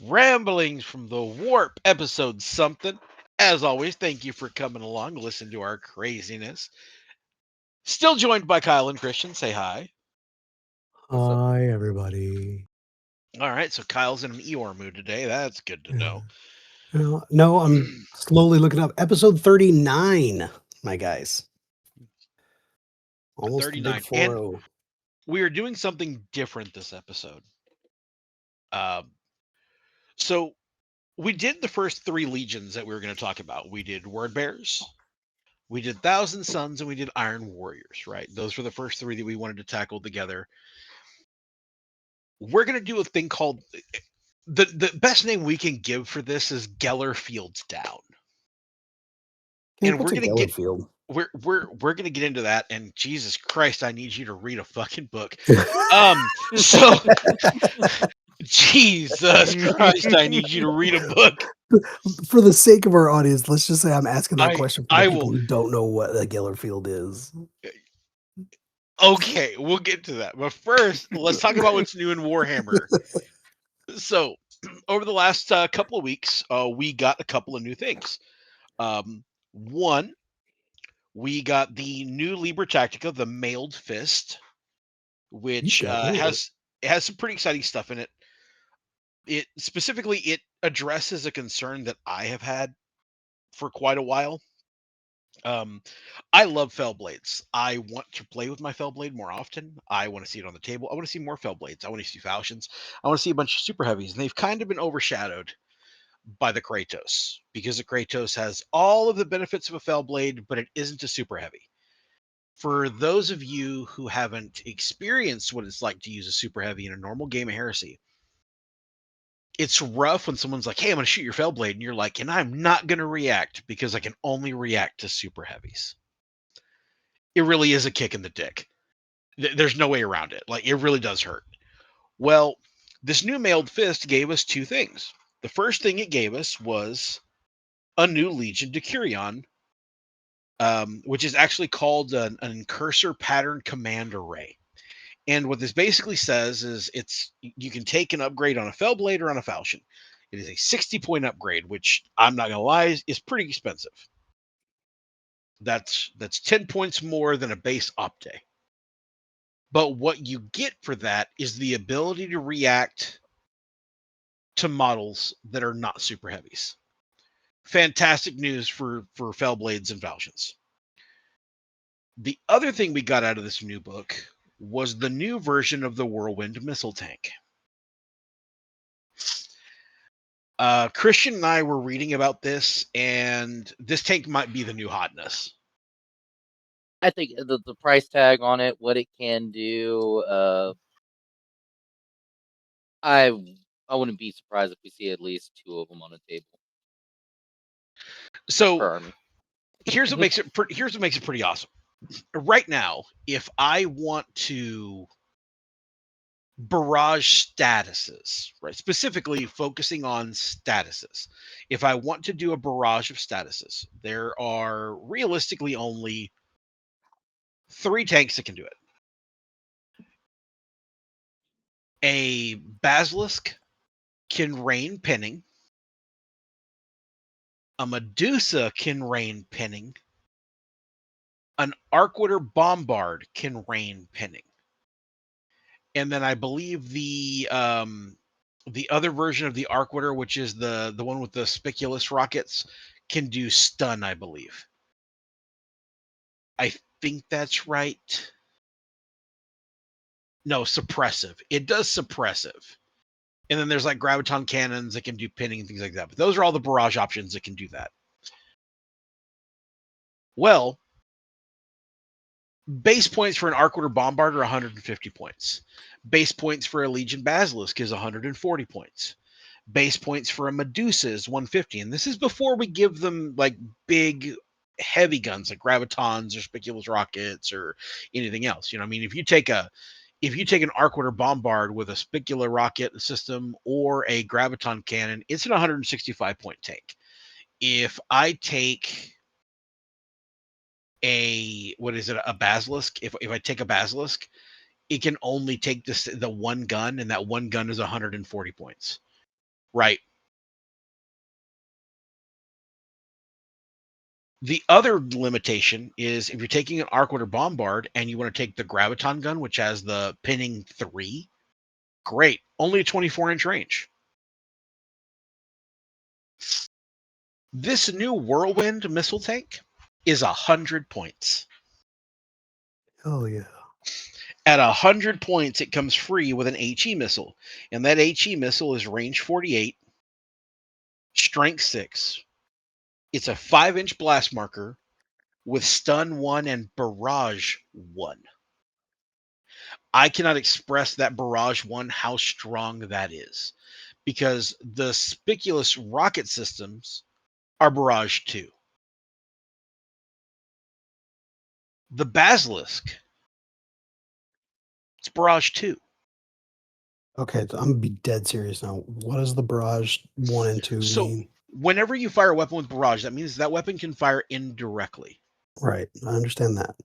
Ramblings from the Warp, episode something. As always, thank you for coming along to listen to our craziness. Still joined by Kyle and Christian. Say hi. What's up? Hi, everybody. All right, so Kyle's in an Eeyore mood today. That's good to know. No, I'm slowly looking up episode 39, my guys. Almost the big 39. And 40. we are doing something different this episode. Um, so we did the first three legions that we were going to talk about. We did Word Bears, we did Thousand Suns, and we did Iron Warriors, right? Those were the first three that we wanted to tackle together. We're going to do a thing called the best name we can give for this is Gellar Fields Down. Hey, And what's we're a going to get Gellar Field? we're going to get into that, and Jesus Christ, I need you to read a fucking book. So Jesus Christ, I need you to read a book. For the sake of our audience, let's just say I'm asking that I- question for I the people will- who don't know what a Gellar Field is. Okay, we'll get to that. But first, let's talk about what's new in Warhammer. So, over the last couple of weeks, we got a couple of new things. One, we got the new Liber Tactica, the Mailed Fist, which has some pretty exciting stuff in it. It addresses a concern that I have had for quite a while. I love Fellblades. I want to play with my Fellblade more often. I want to see it on the table. I want to see more Fellblades. I want to see Falchions. I want to see a bunch of super heavies, and they've kind of been overshadowed by the Kratos because the Kratos has all of the benefits of a Fellblade, but it isn't a super heavy. For those of you who haven't experienced what it's like to use a super heavy in a normal game of Heresy, it's rough when someone's like, "Hey, I'm going to shoot your Fellblade," and you're like, "And I'm not going to react because I can only react to super heavies." It really is a kick in the dick. There's no way around it. Like, it really does hurt. Well, this new Mailed Fist gave us two things. The first thing it gave us was a new Legion Decurion, which is actually called an Incursor Pattern Command Array. And what this basically says is you can take an upgrade on a Fellblade or on a Falchion. It is a 60-point upgrade, which I'm not gonna lie is pretty expensive. That's 10 points more than a base Opte. But what you get for that is the ability to react to models that are not super heavies. Fantastic news for Fellblades and Falchions. The other thing we got out of this new book was the new version of the Whirlwind missile tank. Christian and I were reading about this, and this tank might be the new hotness. I think the price tag on it, what it can do, I wouldn't be surprised if we see at least two of them on a table. So here's what makes it pretty awesome. Right now, if I want to barrage statuses, right? Specifically focusing on statuses. If I want to do a barrage of statuses, there are realistically only 3 tanks that can do it. A Basilisk can rain pinning. A Medusa can rain pinning. An Arcwitter Bombard can rain pinning. And then I believe the other version of the Arcwitter, which is the one with the spiculous rockets, can do stun, I believe. I think that's right. No, suppressive. It does suppressive. And then there's like graviton cannons that can do pinning and things like that. But those are all the barrage options that can do that. Well, base points for an Arcwitter Bombard are 150 points. Base points for a Legion Basilisk is 140 points. Base points for a Medusa is 150. And this is before we give them like big heavy guns like gravitons or spiculous rockets or anything else. You know, I mean, if you take an Arcwitter Bombard with a spicular rocket system or a graviton cannon, it's an 165 point tank. If I take a basilisk, if I take a basilisk, it can only take the one gun, and that one gun is 140 points. Right. The other limitation is if you're taking an Arcwood or Bombard and you want to take the Graviton gun, which has the pinning 3, great. Only a 24-inch range. This new Whirlwind missile tank is 100 points. Oh yeah. At 100 points, it comes free with an HE missile. And that HE missile is range 48, strength 6. It's a 5-inch blast marker with stun 1 and barrage 1. I cannot express that barrage 1 how strong that is, because the Spiculous rocket systems are barrage 2. The Basilisk, it's barrage 2. Okay, so I'm gonna be dead serious now. What does the barrage 1 and 2 So mean? whenever you fire a weapon with barrage, that means that weapon can fire indirectly. Right, I understand that.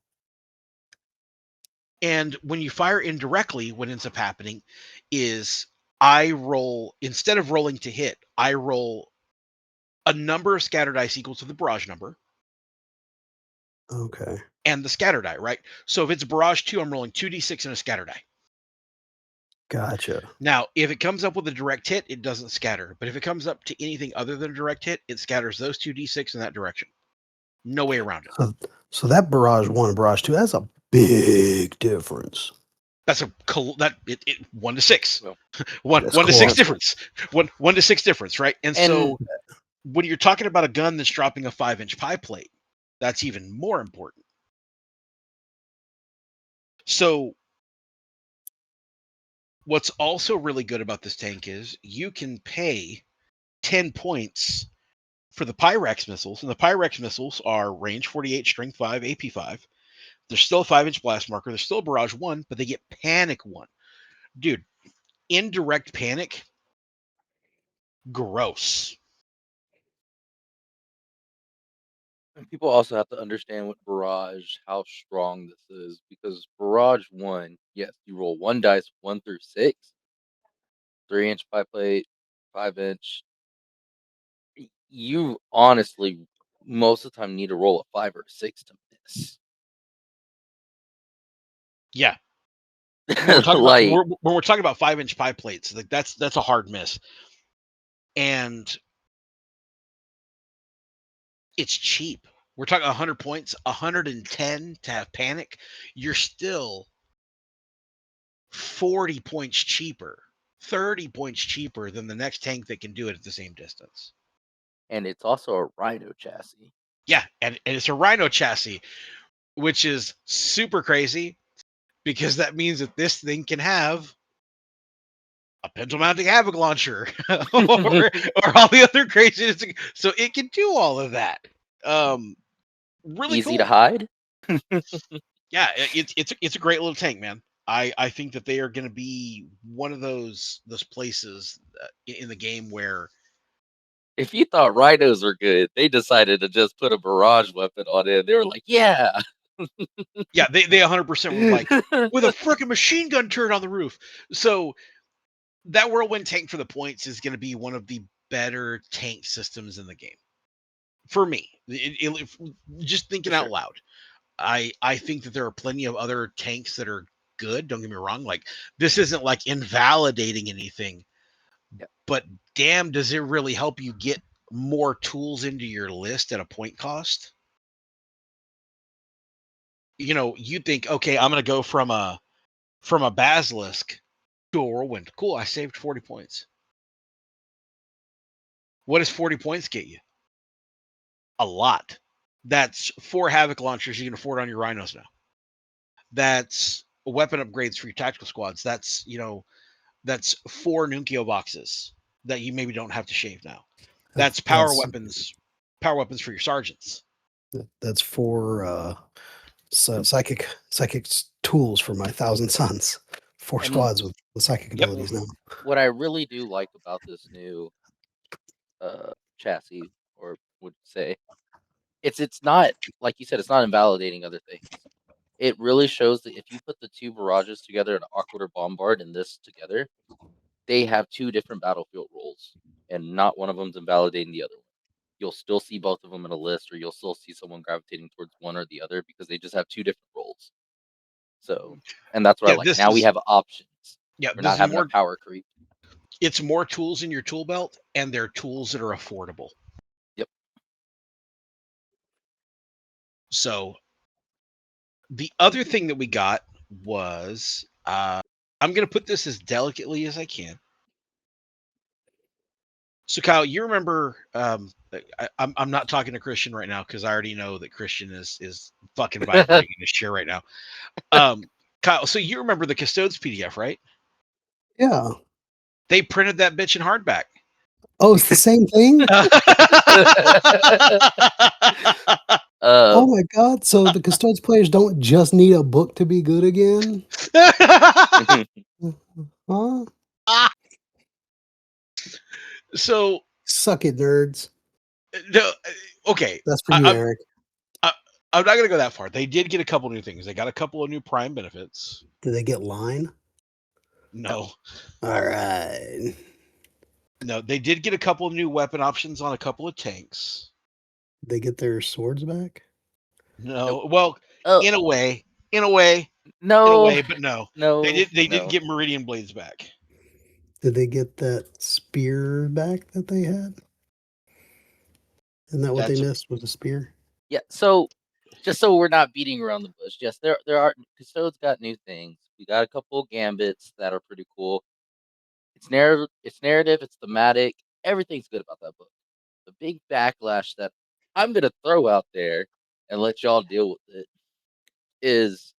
And when you fire indirectly, what ends up happening is I roll, instead of rolling to hit, I roll a number of scatter dice equal to the barrage number Okay, and the scatter die, right? So if it's barrage 2, I'm rolling 2d6 and a scatter die. gotcha. Now, if it comes up with a direct hit, it doesn't scatter. But if it comes up to anything other than a direct hit, it scatters those 2d6 in that direction. No way around it. So that barrage 1 and barrage 2, that's a big difference. That's a 1 to 6. Well, one that's to 6 colossal. difference. One to 6 difference, right? And so when you're talking about a gun that's dropping a 5-inch pie plate, that's even more important. So what's also really good about this tank is you can pay 10 points for the Pyrex missiles, and the Pyrex missiles are range 48, strength 5, AP5. They're still a 5-inch blast marker. They're still a barrage 1, but they get panic 1. Dude, indirect panic, gross. And people also have to understand with barrage how strong this is, because barrage 1, yes, you roll 1 dice 1 through 6, 3-inch pie plate, 5-inch. You honestly most of the time need to roll a 5 or 6 to miss. Yeah. When we're talking Like, about when we're talking about 5-inch pie plates, like that's a hard miss. And it's cheap. We're talking 100 points, 110 to have panic. You're still 40 points cheaper, 30 points cheaper than the next tank that can do it at the same distance. and it's also a Rhino chassis. Yeah, and it's a Rhino chassis, which is super crazy because that means that this thing can have a Pentomounting Havoc launcher or all the other craziness. So it can do all of that. Really Easy cool. to hide. Yeah, it's a great little tank, man. I think that they are going to be one of those places in the game where If you thought Rhinos were good, they decided to just put a barrage weapon on it. They were like, yeah. yeah, they 100% were like with a freaking machine gun turret on the roof. So that Whirlwind tank for the points is going to be one of the better tank systems in the game for me. Just thinking For out sure. loud, I think that there are plenty of other tanks that are good. Don't get me wrong. Like this isn't like invalidating anything, Yep. but damn, does it really help you get more tools into your list at a point cost? You know, you think, okay, I'm going to go from a Basilisk to a Whirlwind. Cool, I saved 40 points. What does 40 points get you? A lot. That's 4 Havoc launchers you can afford on your Rhinos now. That's weapon upgrades for your tactical squads. That's, that's 4 Nuncio boxes that you maybe don't have to shave now. That's power weapons for your sergeants. That's for psychic tools for my 1,000 Sons. 4 And squads with psychic abilities now. what I really do like about this new chassis, or would say, it's not, like you said, it's not invalidating other things. It really shows that if you put the 2 barrages together, an Arcwood or Bombard, and this together, they have 2 different battlefield roles. and not one of them's invalidating the other one. You'll still see both of them in a list, or you'll still see someone gravitating towards one or the other because they just have two different roles. So, and that's what I like. Now we have options. We're not having a power creep. It's more tools in your tool belt, and they're tools that are affordable. Yep. So the other thing that we got was, I'm going to put this as delicately as I can. So Kyle, you remember, I'm not talking to Christian right now because I already know that Christian is fucking vibrating in his chair right now. Kyle, so you remember the Custodes PDF, right? Yeah. They printed that bitch in hardback. Oh, it's the same thing? Oh my god. So the Custodes players don't just need a book to be good again? Huh? So Suck it, nerds. no, okay. That's for you, Eric. I'm not gonna go that far. They did get a couple new things. They got a couple of new Prime benefits. Did they get line? No. All right. No, they did get a couple of new weapon options on a couple of tanks. Did they get their swords back? No. Well, in a way, no, but no. no. They did get Meridian Blades back. Did they get that spear back that they had? Isn't that what they missed, was a spear? Yeah, so just so we're not beating around the bush, yes, there are Custodes got new things. We got a couple of gambits that are pretty cool. It's narrative, it's thematic, everything's good about that book. The big backlash that I'm gonna throw out there and let y'all deal with it is,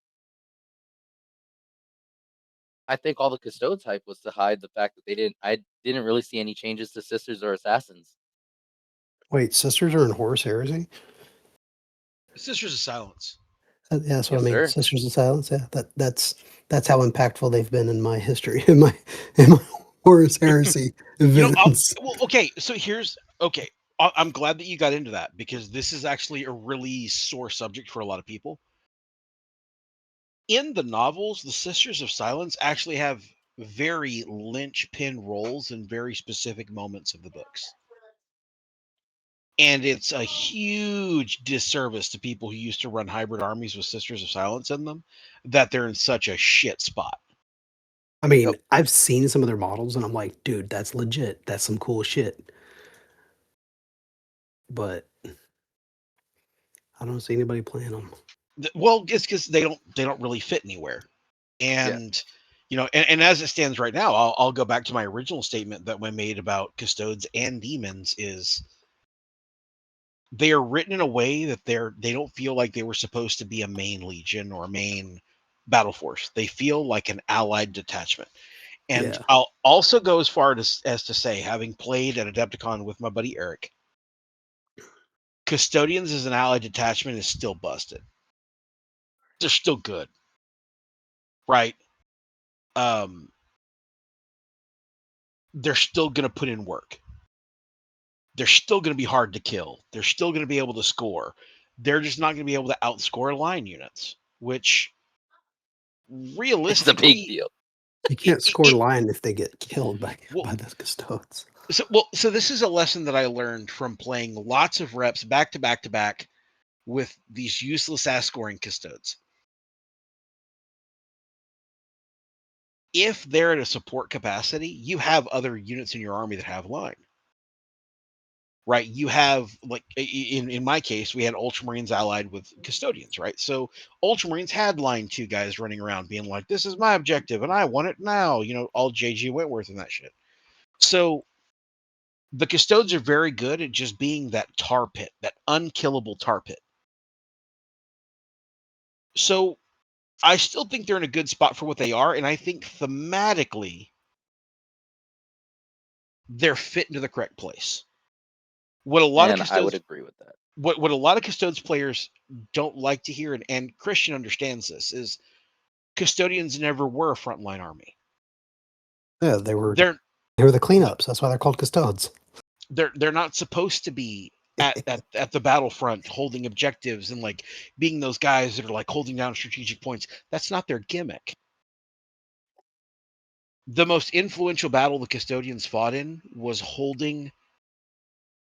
I think all the Custodes hype was to hide the fact that I didn't really see any changes to Sisters or Assassins. Wait, Sisters are in Horus Heresy? Sisters of Silence. Yeah, that's what Yes, I mean. sir. Sisters of Silence. Yeah, that's how impactful they've been in my history, in my Horus Heresy events. Well, okay. So okay. I'm glad that you got into that because this is actually a really sore subject for a lot of people. In the novels, the Sisters of Silence actually have very linchpin roles in very specific moments of the books. And it's a huge disservice to people who used to run hybrid armies with Sisters of Silence in them that they're in such a shit spot. I mean, I've seen some of their models and I'm like, dude, that's legit. That's some cool shit. But I don't see anybody playing them. Well, it's because they don't really fit anywhere. And and as it stands right now, I'll go back to my original statement that when made about Custodes and Demons is they are written in a way that they don't feel like they were supposed to be a main legion or a main battle force. They feel like an allied detachment. And I'll also go as far as to say, having played at Adepticon with my buddy Eric, Custodians as an allied detachment is still busted. They're still good. Right? They're still going to put in work. They're still going to be hard to kill. They're still going to be able to score. They're just not going to be able to outscore line units, which realistically, it's a big deal. You can't score line if they get killed by the Custodes. So this is a lesson that I learned from playing lots of reps back to back to back with these useless ass scoring Custodes. If they're at a support capacity, you have other units in your army that have line. Right, you have, like, in my case, we had Ultramarines allied with Custodians, right? So Ultramarines had line 2 guys running around being like, this is my objective and I want it now, all JG Wentworth and that shit. So the Custodes are very good at just being that tar pit, that unkillable tar pit. So I still think they're in a good spot for what they are, and I think thematically they're fit into the correct place. What a lot of Custodes, I would agree with that. What a lot of Custodes players don't like to hear, and Christian understands this, is Custodians never were a frontline army. Yeah, they were the cleanups. That's why they're called Custodes. They're not supposed to be at the battlefront holding objectives and like being those guys that are like holding down strategic points. That's not their gimmick. the most influential battle the custodians fought in was holding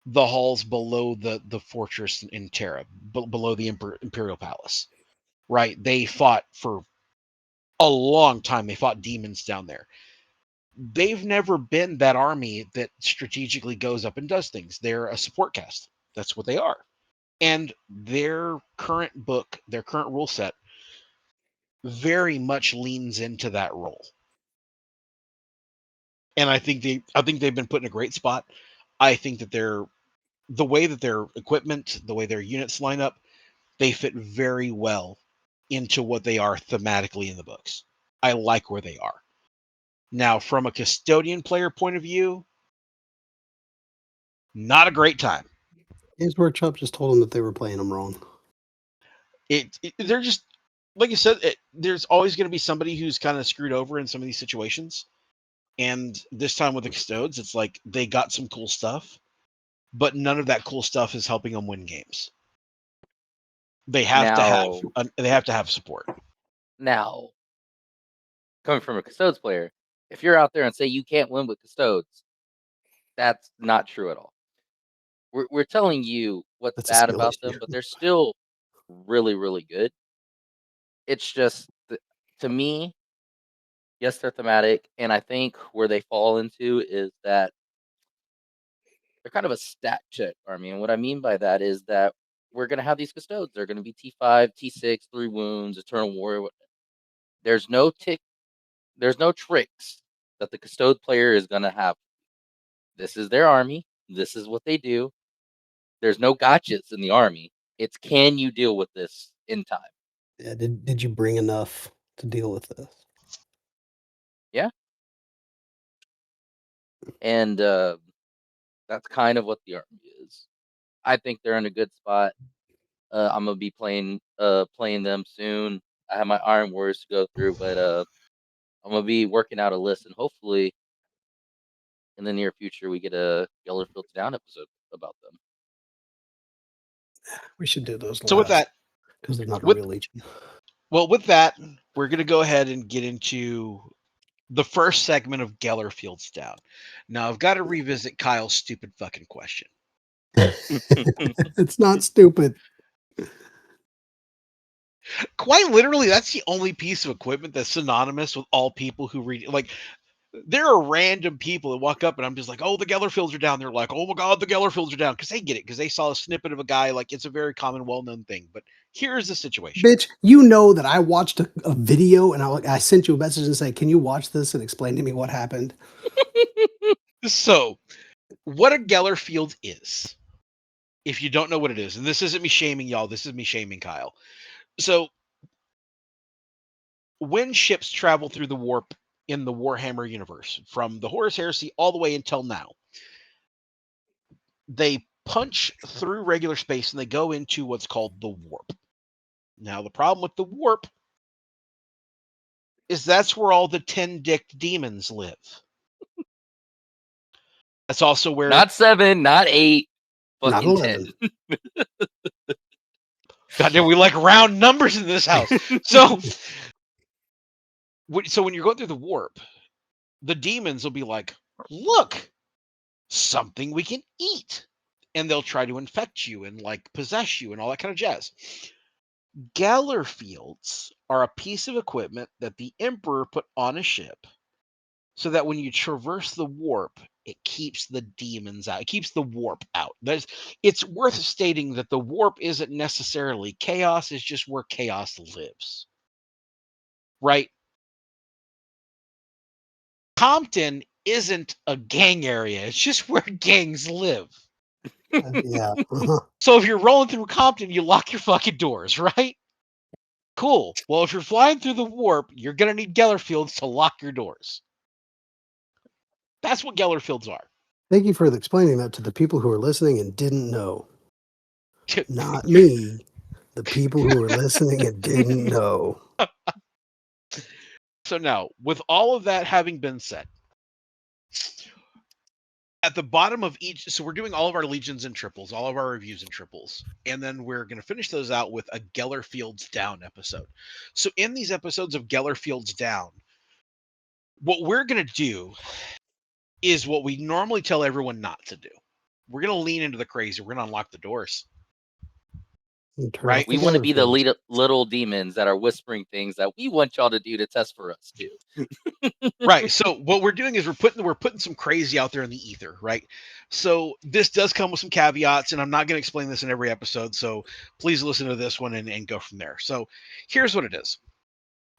the halls below the fortress in Terra, below the Imperial Palace. Right? They fought for a long time. They fought demons down there. They've never been that army that strategically goes up and does things. They're a support cast. That's what they are. And their current book, their current rule set, very much leans into that role. And I think they've been put in a great spot. I think that the way that their equipment, the way their units line up, they fit very well into what they are thematically in the books. I like where they are. Now, from a custodian player point of view, not a great time. Games Workshop just told them that they were playing them wrong. They're just, like you said, there's always going to be somebody who's kind of screwed over in some of these situations. And this time with the Custodes, it's like they got some cool stuff, but none of that cool stuff is helping them win games. They have to have support. Now, coming from a Custodes player, if you're out there and say you can't win with Custodes, that's not true at all. We're telling you what's That's a bad skill about issue. them, but they're still really, really good. It's just, to me, yes, they're thematic, and I think where they fall into is that they're kind of a stat check army. And what I mean by that is that we're going to have these Custodes. They're going to be T5, T6, 3 wounds, Eternal Warrior. There's no tricks that the Custode player is going to have. This is their army. This is what they do. There's no gotchas in the army. It's, can you deal with this in time? Yeah, did you bring enough to deal with this? Yeah. And that's kind of what the army is. I think they're in a good spot. I'm gonna be playing them soon. I have my Iron Warriors to go through, but I'm gonna be working out a list, and hopefully, in the near future, we get a Gellar Fields Down episode about them. We should do those. So with that, because they're not a real legion. Well, with that, we're going to go ahead and get into the first segment of Gellar Fields Down. Now, I've got to revisit Kyle's stupid fucking question. It's not stupid. Quite literally, that's the only piece of equipment that's synonymous with all people who read. Like, there are random people that walk up and I'm just like, oh, the Gellar Fields are down. They're like, oh my God, the Gellar Fields are down. Because they get it. Because they saw a snippet of a guy. Like, it's a very common, well-known thing. But here's the situation. Bitch, you know that I watched a video and I sent you a message and said, can you watch this and explain to me what happened? So, what a Gellar Field is, if you don't know what it is, and this isn't me shaming y'all, this is me shaming Kyle. So, when ships travel through the warp in the Warhammer universe, from the Horus Heresy all the way until now, they punch through regular space and they go into what's called the warp. Now, the problem with the warp is that's where all the 10-dicked demons live. That's also where... Not 7, not 8, not fucking 10. Goddamn, we like round numbers in this house. So when you're going through the warp, the demons will be like, look, something we can eat. And they'll try to infect you and like possess you and all that kind of jazz. Gellar Fields are a piece of equipment that the Emperor put on a ship so that when you traverse the warp, it keeps the demons out. It keeps the warp out. It's worth stating that the warp isn't necessarily chaos. It's just where chaos lives. Right? Compton isn't a gang area. It's just where gangs live. Yeah. So if you're rolling through Compton, you lock your fucking doors, right? Cool. Well, if you're flying through the warp, you're going to need Gellar Fields to lock your doors. That's what Gellar Fields are. Thank you for explaining that to the people who are listening and didn't know. Not me. The people who are listening and didn't know. So now, with all of that having been said, at the bottom of each, so we're doing all of our legions and triples, all of our reviews and triples, and then we're going to finish those out with a Gellar Fields Down episode. So in these episodes of Gellar Fields Down, what we're going to do is what we normally tell everyone not to do. We're going to lean into the crazy. We're going to unlock the doors. Right? We want to be the little demons that are whispering things that we want y'all to do to test for us too. Right. So what we're doing is we're putting some crazy out there in the ether, right? So this does come with some caveats, and I'm not going to explain this in every episode. So please listen to this one and go from there. So here's what it is.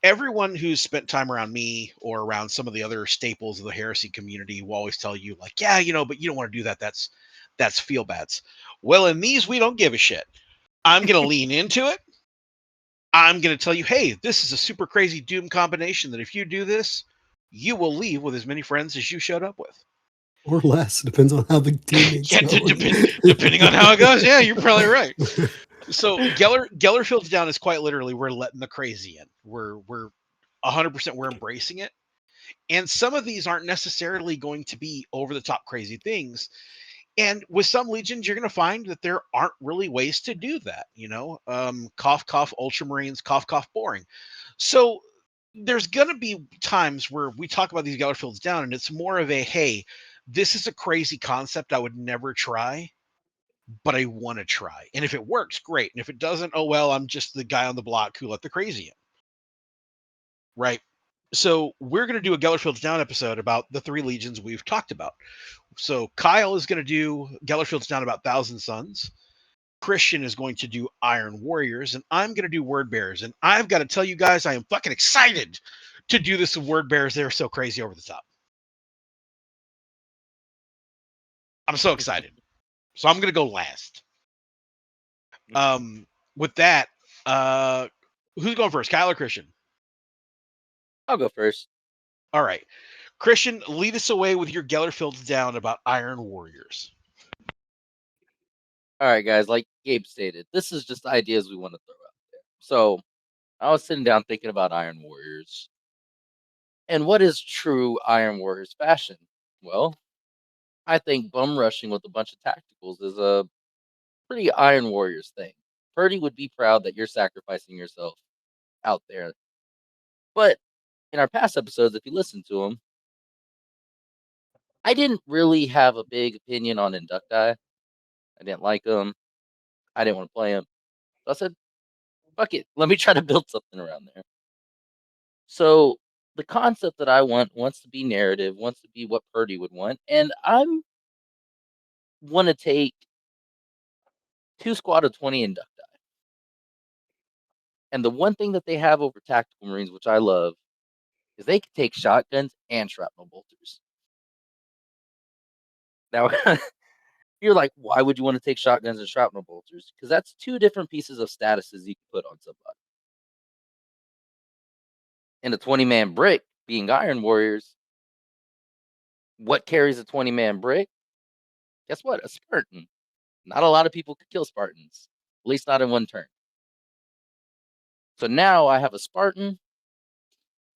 Everyone who's spent time around me or around some of the other staples of the heresy community will always tell you, like, yeah, but you don't want to do that. That's feel bads. Well, in these, we don't give a shit. I'm going to lean into it. I'm going to tell you, hey, this is a super crazy doom combination that if you do this, you will leave with as many friends as you showed up with. Or less. Depends on how the teammates depending on how it goes. Yeah, you're probably right. So Gellar Fields Down is quite literally, we're letting the crazy in. We're 100%, we're embracing it. And some of these aren't necessarily going to be over the top crazy things. And with some legions, you're going to find that there aren't really ways to do that. Cough, cough, ultramarines, cough, cough, boring. So there's going to be times where we talk about these Gellar Fields Down, and it's more of a, hey, this is a crazy concept I would never try, but I want to try. And if it works, great. And if it doesn't, oh, well, I'm just the guy on the block who let the crazy in. Right? So we're going to do a Gellar Fields Down episode about the 3 legions we've talked about. So Kyle is going to do Gellar Fields Down about Thousand Suns. Christian is going to do Iron Warriors, and I'm going to do Word Bearers. And I've got to tell you guys, I am fucking excited to do this with Word Bearers. They're so crazy over the top. I'm so excited. So I'm going to go last. With that, who's going first, Kyle or Christian? I'll go first. All right. Christian, lead us away with your Gellar Fields Down about Iron Warriors. All right, guys, like Gabe stated, this is just ideas we want to throw out there. So I was sitting down thinking about Iron Warriors. And what is true Iron Warriors fashion? Well, I think bum rushing with a bunch of tacticals is a pretty Iron Warriors thing. Purdy would be proud that you're sacrificing yourself out there. But in our past episodes, if you listen to them, I didn't really have a big opinion on Inducti. I didn't like them. I didn't want to play them. So I said, fuck it. Let me try to build something around there. So the concept that I wants to be narrative, wants to be what Purdy would want. And I want to take 2 squad of 20 Inducti. And the one thing that they have over Tactical Marines, which I love, is they can take shotguns and shrapnel bolters. Now, you're like, why would you want to take shotguns and shrapnel bolters? Because that's 2 different pieces of statuses you can put on somebody. In a 20-man brick, being Iron Warriors, what carries a 20-man brick? Guess what? A Spartan. Not a lot of people could kill Spartans, at least not in one turn. So now I have a Spartan,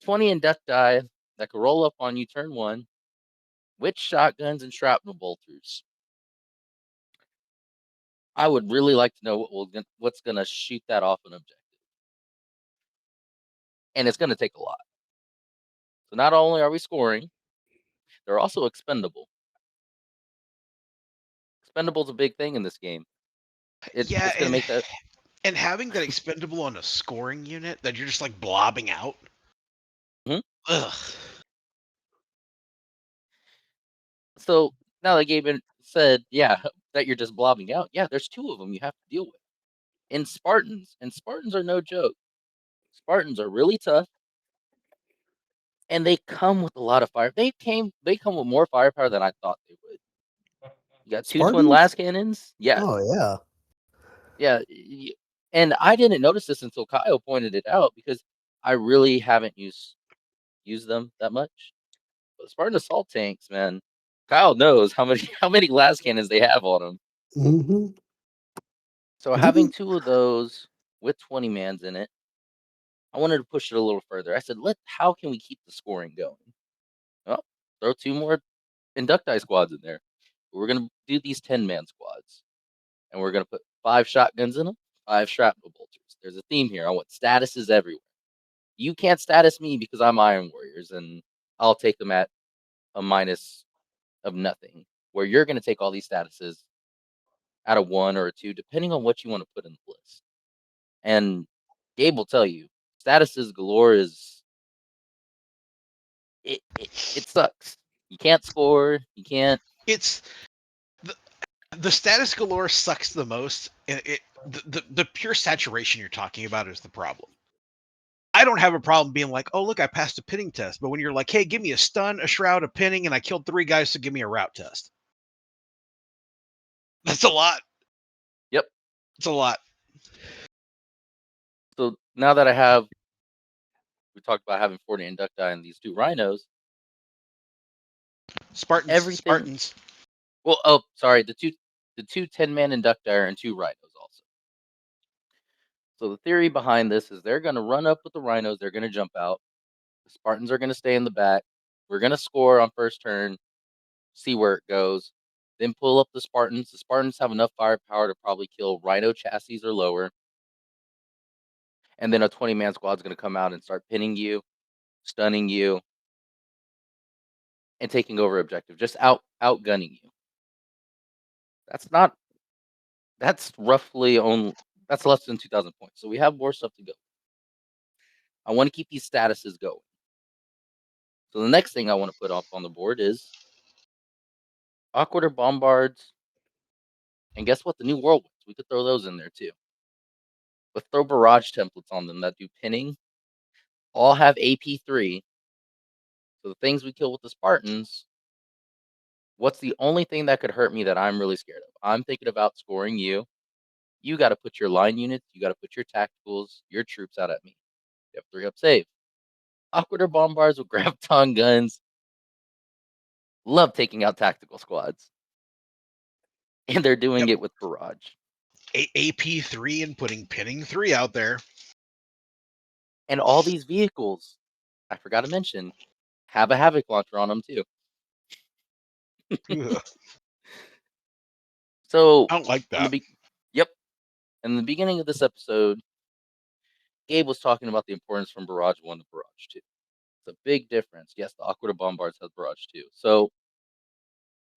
20 Inducti that could roll up on you turn 1 with shotguns and shrapnel bolters. I would really like to know what's going to shoot that off an objective. And it's going to take a lot. So not only are we scoring, they're also expendable. Expendable's a big thing in this game. It's going to make that. And having that expendable on a scoring unit that you're just like blobbing out. Mm-hmm. Ugh. So now that Gabe said, yeah, that you're just blobbing out. Yeah, there's 2 of them you have to deal with. And Spartans are no joke. Spartans are really tough. And they come with a lot of fire. They come with more firepower than I thought they would. You got 2 twin las cannons. Yeah. Oh, yeah. Yeah. And I didn't notice this until Kyle pointed it out because I really haven't used them that much. But Spartan assault tanks, man, Kyle knows how many las cannons they have on them. Mm-hmm. So having 2 of those with 20 mans in it, I wanted to push it a little further. I said, how can we keep the scoring going? Well, throw 2 more Inducti squads in there. We're going to do these 10-man squads. And we're going to put 5 shotguns in them, 5 shrapnel bolters. There's a theme here. I want statuses everywhere. You can't status me because I'm Iron Warriors. And I'll take them at a minus of nothing, where you're going to take all these statuses at a 1 or a 2, depending on what you want to put in the list. And Gabe will tell you, statuses galore is it sucks. You can't score. You can't. It's the status galore sucks the most, and the pure saturation you're talking about is the problem. I don't have a problem being like, oh look, I passed a pinning test, but when you're like, hey, give me a stun, a shroud, a pinning, and I killed 3 guys, so give me a route test. That's a lot. Yep. It's a lot. So now that we talked about having 40 inducti and these 2 rhinos. Spartans. Well, oh, sorry, the two 10-man inductor and 2 rhinos also. So the theory behind this is they're going to run up with the rhinos. They're going to jump out. The Spartans are going to stay in the back. We're going to score on first turn, see where it goes, then pull up the Spartans. The Spartans have enough firepower to probably kill rhino chassis or lower. And then a 20-man squad is going to come out and start pinning you, stunning you, and taking over objective, just outgunning you. That's roughly that's less than 2,000 points. So we have more stuff to go. I want to keep these statuses going. So the next thing I want to put up on the board is awkward or bombards. And guess what? The new whirlwinds. We could throw those in there too. But throw barrage templates on them that do pinning. All have AP3. So the things we kill with the Spartans, what's the only thing that could hurt me that I'm really scared of? I'm thinking about outscoring you. You got to put your line units, you got to put your tacticals, your troops out at me. You have 3-up save. Awkward or bombards with graviton guns. Love taking out tactical squads. And they're doing it with barrage. AP3 and putting pinning 3 out there. And all these vehicles, I forgot to mention, have a Havoc launcher on them too. So I don't like that. Yep. In the beginning of this episode, Gabe was talking about the importance from Barrage 1 to Barrage 2. It's a big difference. Yes, the Awkward of Bombards has Barrage 2. So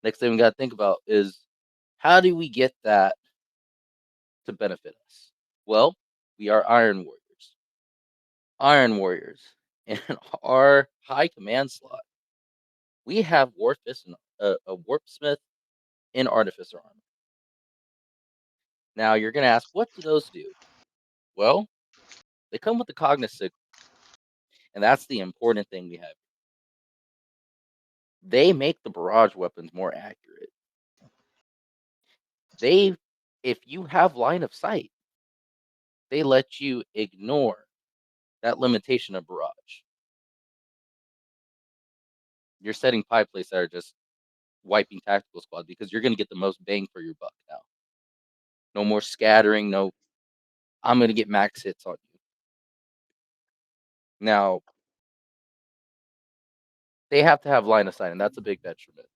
next thing we got to think about is how do we get that to benefit us? Well, we are Iron Warriors. Iron Warriors. In our high command slot, we have Warfist and a Warpsmith in Artificer armor. Now you're going to ask, what do those do? Well, they come with the Cognis signal. And that's the important thing we have. They make the barrage weapons more accurate. If you have line of sight, they let you ignore that limitation of barrage. You're setting pie plays that are just wiping tactical squads because you're going to get the most bang for your buck now. No more scattering. No, I'm going to get max hits on you. Now, they have to have line of sight, and that's a big detriment.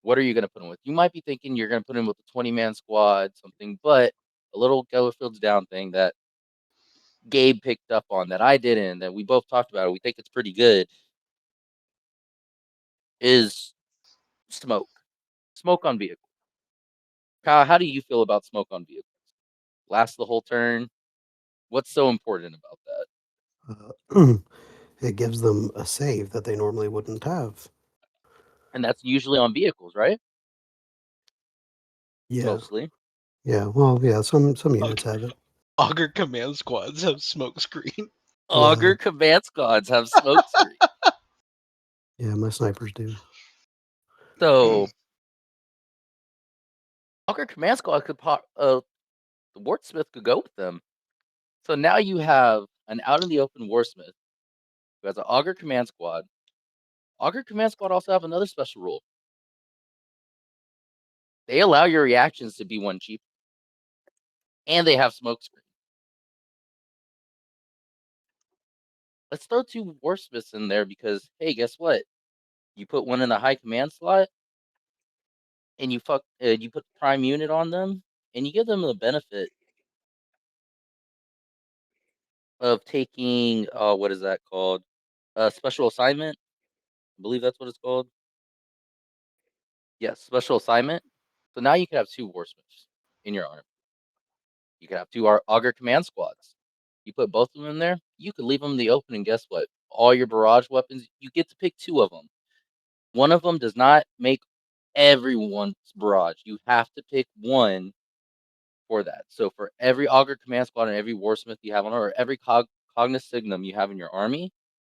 What are you going to put them with? You might be thinking you're going to put them with a 20-man squad, something, but a little Gellar Fields Down thing that Gabe picked up on that I didn't, that we both talked about it. We think it's pretty good. Is smoke. Smoke on vehicles. Kyle, how do you feel about smoke on vehicles? Last the whole turn. What's so important about that? It gives them a save that they normally wouldn't have. And that's usually on vehicles, right? Yeah. Mostly. Yeah, well, yeah, some units have it. Augur command squads have smoke screen. Augur command squads have smoke screen. Yeah, my snipers do. So Augur command squad could the Wartsmith could go with them. So now you have an out in the open Warsmith who has an Augur command squad. Augur command squad also have another special rule. They allow your reactions to be 1 cheap. And they have smoke screen. Let's throw 2 Warsmiths in there because, hey, guess what? You put one in the high command slot, and you put the prime unit on them, and you give them the benefit of taking what is that called? Special assignment. believe that's what it's called. Yes, special assignment. So now you can have 2 warsmiths in your army. You can have 2 augur command squads. You put both of them in there, you could leave them in the open, and guess what? All your barrage weapons, you get to pick 2 of them. One of them does not make everyone's barrage. You have to pick one for that. So for every augur command squad and every warsmith you have on, or every Magnus signum you have in your army,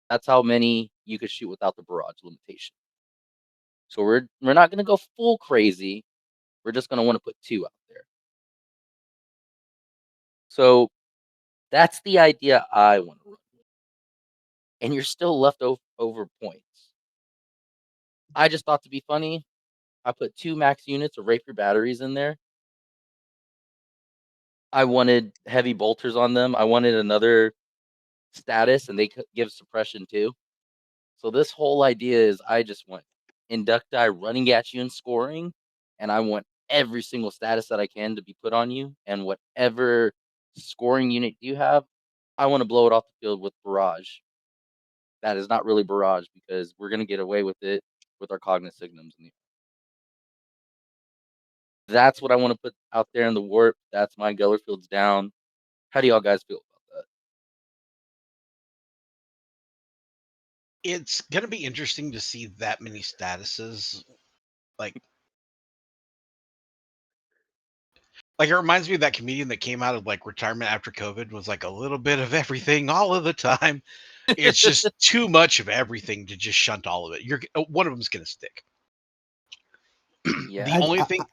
that's how many you could shoot without the barrage limitation. So we're not going to go full crazy. We're just going to want to put 2 out there. So that's the idea I want to run with. And you're still left over points. I just thought, to be funny, I put 2 max units of rapier batteries in there. I wanted heavy bolters on them. I wanted another status, and they give suppression too. So this whole idea is I just want inducti running at you and scoring, and I want every single status that I can to be put on you, and whatever scoring unit you have, I want to blow it off the field with barrage. That is not really barrage, because we're going to get away with it with our Cognis Signums. That's what I want to put out there in the warp. That's my Gellar Fields Down. How do y'all guys feel about that? It's going to be interesting to see that many statuses. Like it reminds me of that comedian that came out of like retirement after COVID, was like a little bit of everything all of the time. It's just too much of everything to just shunt all of it. One of them's going to stick. Yeah. The only thing.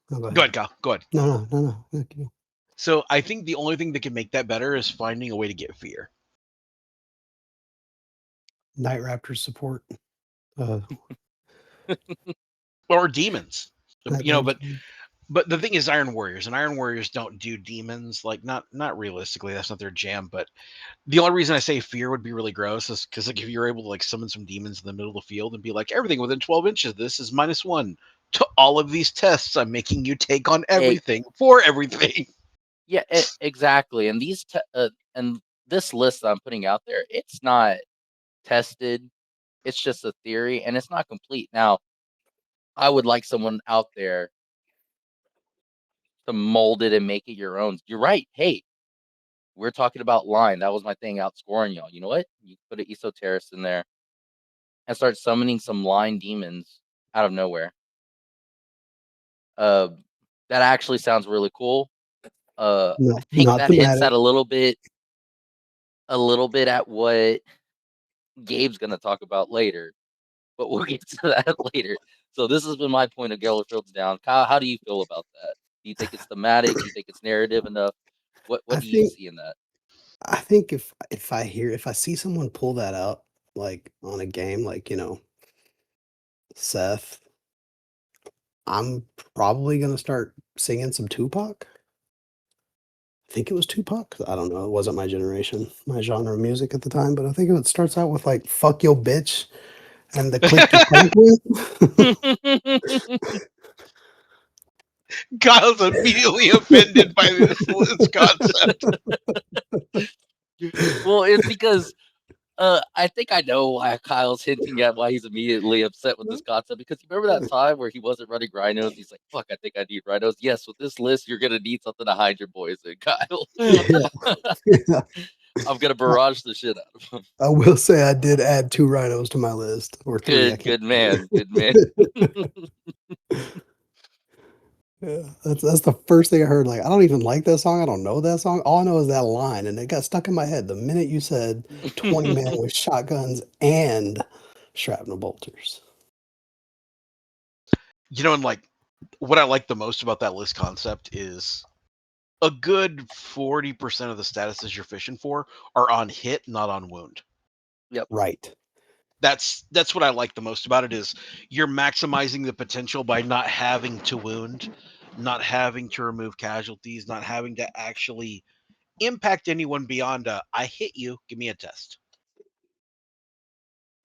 Go Go ahead, Kyle. Go ahead. No. Okay. So I think the only thing that can make that better is finding a way to get fear. Night Raptors support. Or demons. Night You know, Raptors. but the thing is Iron Warriors, and Iron Warriors don't do demons. Like not realistically, that's not their jam. But the only reason I say fear would be really gross is because like if you're able to like summon some demons in the middle of the field and be like, everything within 12 inches of this is -1 to all of these tests, I'm making you take on everything for everything. Yeah, exactly. And these and this list that I'm putting out there, it's not tested. It's just a theory, and it's not complete. Now, I would like someone out there to mold it and make it your own. You're right. Hey, we're talking about line. That was my thing, outscoring y'all. You know what? You put an Esoterrorist in there and start summoning some line demons out of nowhere. That actually sounds really cool. I think that hints at a little bit at what Gabe's going to talk about later, but we'll get to that later. So this has been my point of Gellar Fields Down. Kyle, how do you feel about that? Do you think it's thematic? Do you think it's narrative enough? What do you see in that? I think if I see someone pull that out, like on a game, like, Seth, I'm probably gonna start singing some Tupac. I think it was Tupac. I don't know. It wasn't my generation, my genre of music at the time, but I think it starts out with like "Fuck Your Bitch" and the click to crank with. Kyle's immediately offended by this concept. Well, it's because I think I know why Kyle's hinting at why he's immediately upset with this concept. Because you remember that time where he wasn't running rhinos? He's like, "Fuck, I think I need rhinos." Yes, with this list, you're gonna need something to hide your boys in, Kyle. Yeah. I'm gonna barrage the shit out of them. I will say I did add 2 rhinos to my list, or 3. Good man. Yeah, that's the first thing I heard. Like, I don't even like that song. I don't know that song. All I know is that line, and it got stuck in my head the minute you said 20 men with shotguns and shrapnel bolters. And like what I like the most about that list concept is a good 40% of the statuses you're fishing for are on hit, not on wound. Yep. Right. That's what I like the most about it, is you're maximizing the potential by not having to wound, not having to remove casualties, not having to actually impact anyone beyond I hit you, give me a test.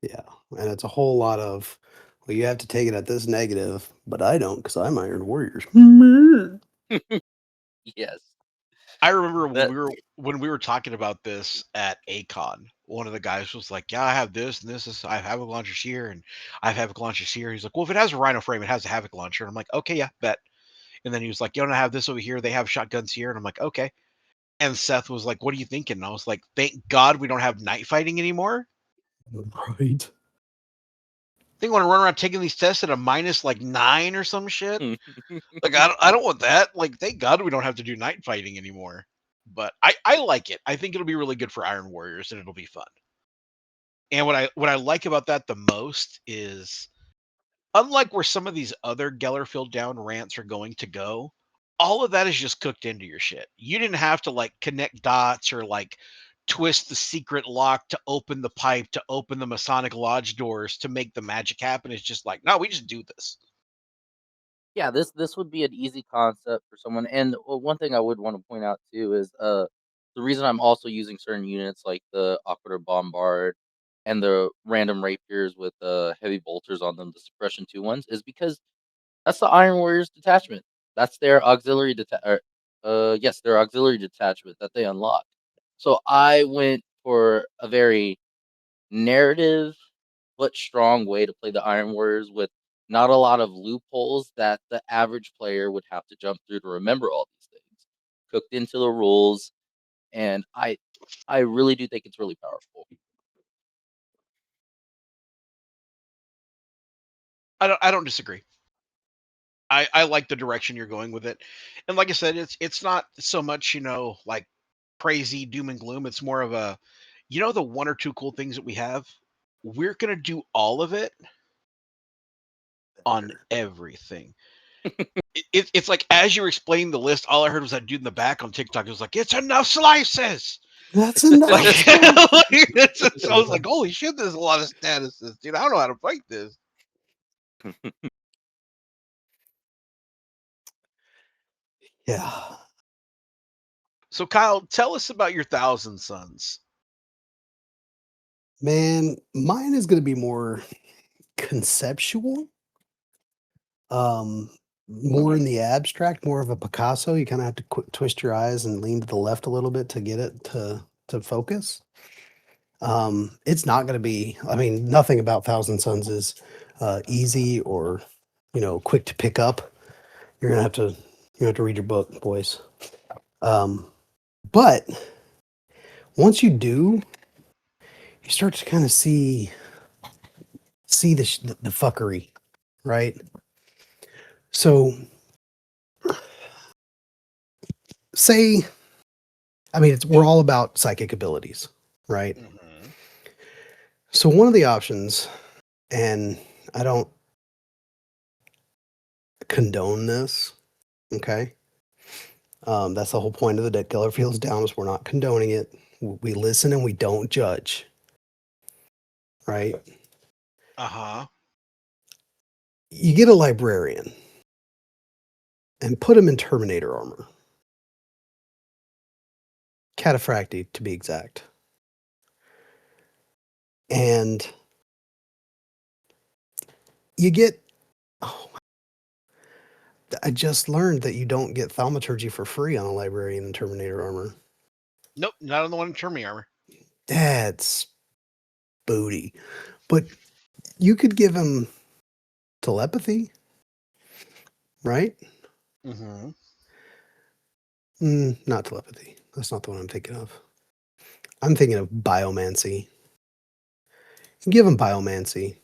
Yeah, and it's a whole lot of, well, you have to take it at this negative, but I don't because I'm Iron Warriors. Yes. I remember when we were talking about this at ACON one of the guys was like, "Yeah, I have this and this. I have Havoc launchers here, and I have Havoc launchers here." He's like, "Well, if it has a Rhino frame, it has a Havoc launcher." And I'm like, "Okay, yeah, bet." And then he was like, "You don't have this over here. They have shotguns here." And I'm like, "Okay." And Seth was like, "What are you thinking?" And I was like, "Thank God we don't have night fighting anymore. Right. They want to run around taking these tests at a minus like 9 or some shit. Like I don't want that. Like, thank God we don't have to do night fighting anymore." But I like it. I think it'll be really good for Iron Warriors and it'll be fun. And what I like about that the most is, unlike where some of these other Gellar Fields Down rants are going to go, all of that is just cooked into your shit. You didn't have to like connect dots or like twist the secret lock to open the pipe, to open the Masonic Lodge doors to make the magic happen. It's just like, no, we just do this. Yeah, this would be an easy concept for someone. And one thing I would want to point out too is the reason I'm also using certain units like the Aquator Bombard and the random rapiers with heavy bolters on them, the suppression 2 ones, is because that's the Iron Warriors detachment. That's their auxiliary yes, their auxiliary detachment that they unlock. So I went for a very narrative but strong way to play the Iron Warriors with not a lot of loopholes that the average player would have to jump through to remember all these things. Cooked into the rules, and I really do think it's really powerful. I don't disagree. I like the direction you're going with it. And like I said, it's not so much, like crazy doom and gloom. It's more of a, the one or two cool things that we have, we're gonna do all of it on everything. It's like, as you were explaining the list, all I heard was that dude in the back on TikTok. It was like, "It's enough slices." That's enough. Like, I was like, "Holy shit, there's a lot of statuses, dude. I don't know how to fight this." Yeah. So, Kyle, tell us about your Thousand Sons. Man, mine is going to be more conceptual. More in the abstract, more of a Picasso. You kind of have to twist your eyes and lean to the left a little bit to get it to focus. It's not going to be, I mean, nothing about Thousand Sons is easy or, quick to pick up. You're gonna have to read your book, boys. But once you do, you start to kind of see the fuckery, right? So say, I mean, we're all about psychic abilities, right? Mm-hmm. So one of the options, and I don't condone this, okay? That's the whole point of the Gellar Fields Down, is we're not condoning it. We listen and we don't judge, right? Uh-huh. You get a librarian and put him in Terminator armor. Cataphracti, to be exact. And you get, oh, I just learned that you don't get thaumaturgy for free on a librarian in Terminator armor. Nope, not on the one in Terminator armor. That's booty. But you could give him telepathy, right? Mm-hmm. Not telepathy. That's not the one I'm thinking of. I'm thinking of biomancy. You give him biomancy.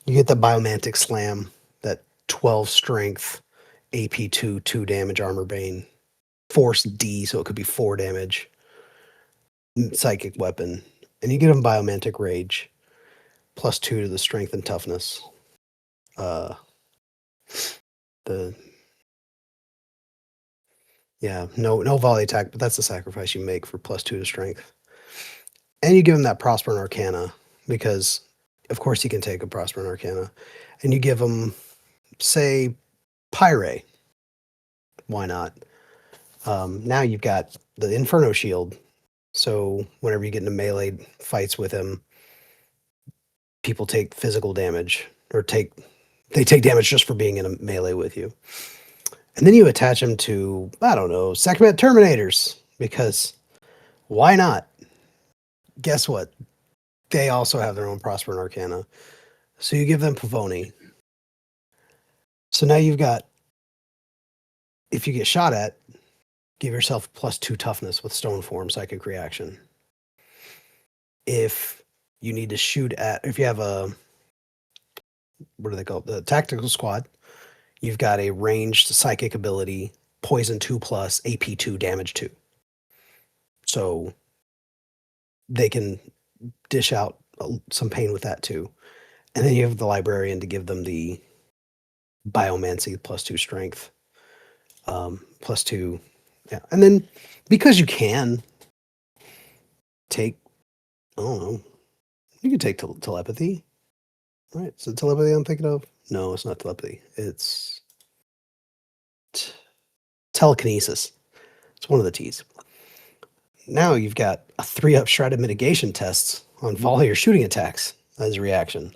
You get the biomantic slam, that 12 strength AP2 2 damage armor bane. Force D, so it could be 4 damage. Psychic weapon. And you get him biomantic rage. +2 to the strength and toughness. No volley attack, but that's the sacrifice you make for +2 to strength. And you give him that Prosper and Arcana, because of course he can take a Prosper and Arcana. And you give him, say, Pyre. Why not? Now you've got the Inferno Shield. So whenever you get into melee fights with him, people take physical damage, or they take damage just for being in a melee with you. And then you attach him to, I don't know, Sekhmet Terminators, because why not? guess what? They also have their own Prosper and Arcana. So you give them Pavoni. So now you've got, if you get shot at, give yourself +2 toughness with Stone Form Psychic Reaction. If you need to shoot at, if you have a, what do they call it? The Tactical Squad, you've got a ranged psychic ability, Poison 2+, AP2, Damage 2. So they can dish out some pain with that too. And then you have the Librarian to give them the Biomancy +2 strength, +2. Yeah. And then because you can take, I don't know, you can take telepathy, right? So telepathy I'm thinking of? No, it's not telepathy. It's telekinesis. It's one of the T's. Now you've got a 3-up shrouded mitigation tests on volley or shooting attacks as a reaction.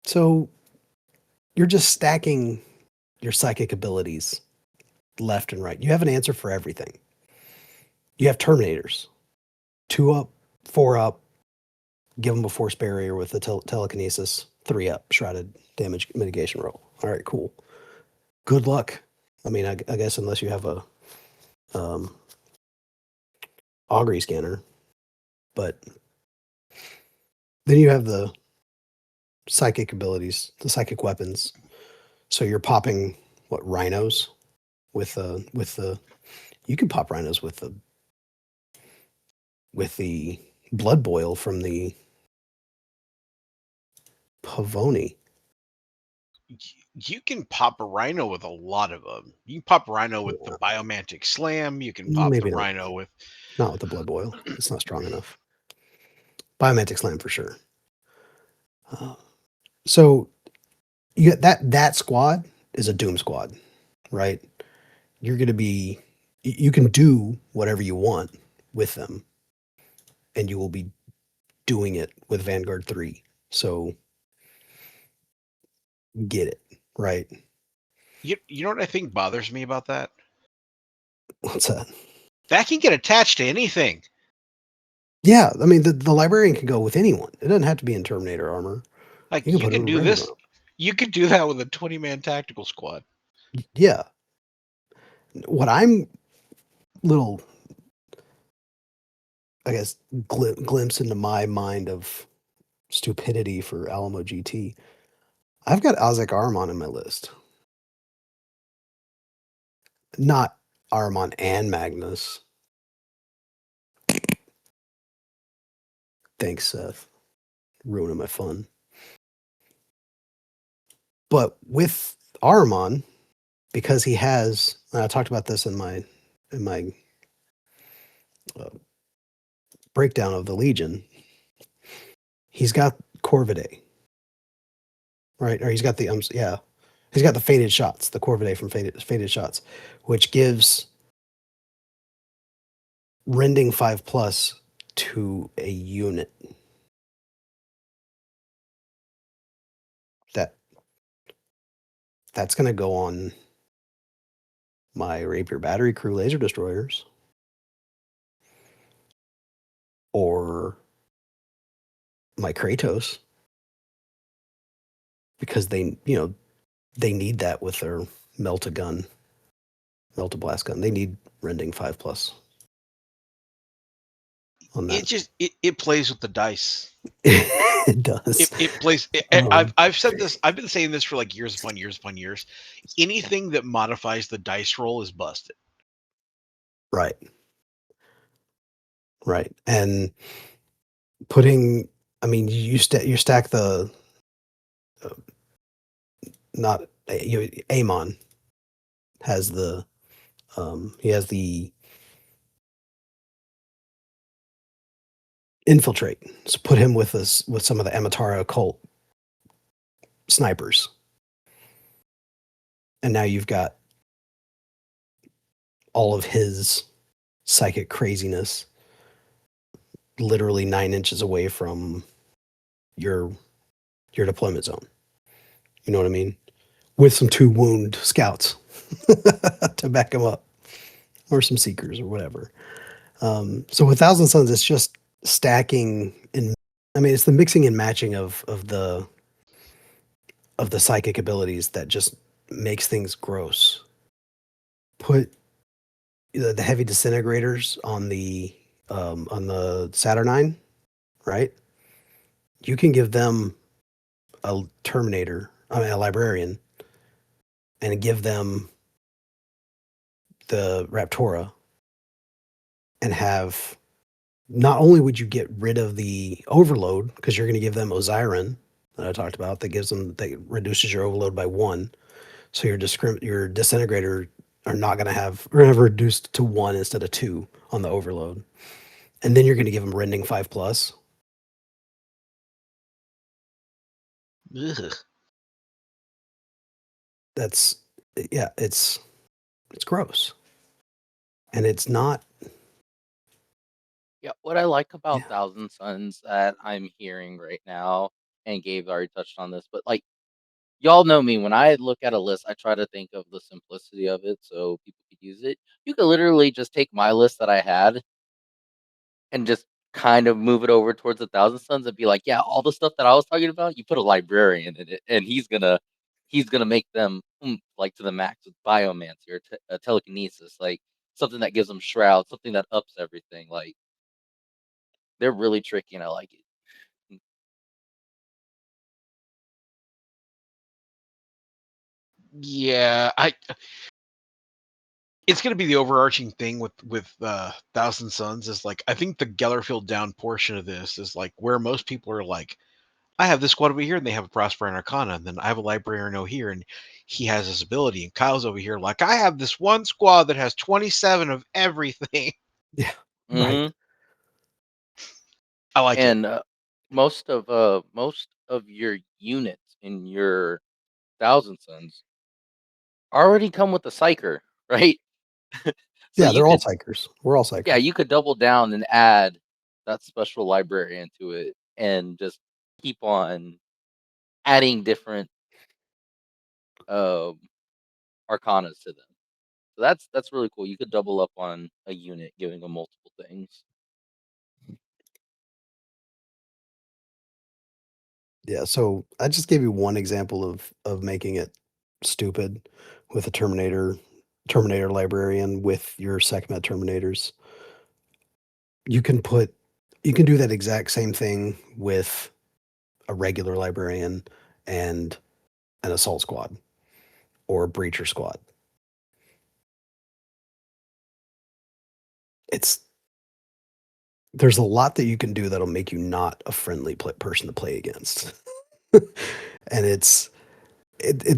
So you're just stacking your psychic abilities left and right. You have an answer for everything. You have Terminators, 2-up, 4-up, give them a force barrier with the telekinesis, 3-up shrouded damage mitigation roll. All right, cool. Good luck. I mean, I guess unless you have a augury scanner, but then you have the psychic abilities, the psychic weapons. So you're popping what, rhinos with the you can pop rhinos with the blood boil from the Pavoni. You can pop a rhino with a lot of them. You can pop a rhino with the Biomantic Slam. You can pop Maybe the not. rhino with... Not with the blood boil. It's not strong enough. Biomantic Slam for sure. So you get that squad is a Doom squad, right? You're going to be, you can do whatever you want with them, and you will be doing it with Vanguard 3. So get it, right? You know what I think bothers me about that? What's that? That can get attached to anything. Yeah, I mean, the Librarian can go with anyone. It doesn't have to be in Terminator armor. Like, You you can can do this. You could do that with a 20-man tactical squad. Yeah. What I'm little, I guess, glimpse into my mind of stupidity for Alamo GT. I've got Ozek Armon in my list. Not Armon and Magnus. Thanks, Seth. Ruining my fun. But with Armon, because he has, and I talked about this in my breakdown of the Legion, he's got Corvidae, right? Or he's got the he's got the Fated Shots, the Corvidae from Fated Shots, which gives rending 5+ to a unit. That's going to go on my Rapier Battery Crew laser destroyers, or my Kratos, because they need that with their Melt-A-Blast gun. They need rending 5+ on that. It plays with the dice. It does. It plays. I've said this. I've been saying this for like years upon years upon years. Anything that modifies the dice roll is busted. Right. And putting, I mean, you stack the not Amon has the he has the infiltrate. So put him with some of the Amatara occult snipers, and now you've got all of his psychic craziness literally 9 inches away from your deployment zone. You know what I mean? With some 2 wound scouts to back him up, or some seekers or whatever. So with Thousand Suns, it's just stacking and it's the mixing and matching of the psychic abilities that just makes things gross. Put the heavy disintegrators on the Saturnine, right? You can give them a Terminator, a librarian, and give them the Raptora, and have, not only would you get rid of the overload because you're going to give them Osiren that I talked about that reduces your overload by 1. So your disintegrator are not going to have reduced to 1 instead of 2 on the overload. And then you're going to give them rending 5+. Ugh. That's, yeah, it's gross. And it's not. Yeah, what I like about Yeah. Thousand Suns that I'm hearing right now, and Gabe already touched on this, but like y'all know me, when I look at a list, I try to think of the simplicity of it so people could use it. You could literally just take my list that I had and just kind of move it over towards the Thousand Suns and be like, yeah, all the stuff that I was talking about, you put a librarian in it, and he's gonna make them like to the max with biomancy or telekinesis, like something that gives them shroud, something that ups everything. Like they're really tricky, and I like it. Yeah, it's going to be the overarching thing with Thousand Suns is like, I think the Gellar Fields Down portion of this is like where most people are like, I have this squad over here and they have a Prosper and Arcana, and then I have a librarian over here and he has this ability, and Kyle's over here like, I have this one squad that has 27 of everything. Yeah. Right. Mm-hmm. I like it. And most of your units in your Thousand Suns already come with a psyker, right? So Yeah, you they're all could, psychers. We're all psychers. yeah, you could double down and add that special librarian to it, and just keep on adding different arcanas to them. So that's really cool. You could double up on a unit, giving them multiple things. Yeah, so I just gave you one example of making it stupid with a Terminator librarian with your Sekhmet Terminators. You can do that exact same thing with a regular librarian and an assault squad or a breacher squad. There's a lot that you can do that'll make you not a friendly person to play against. And it's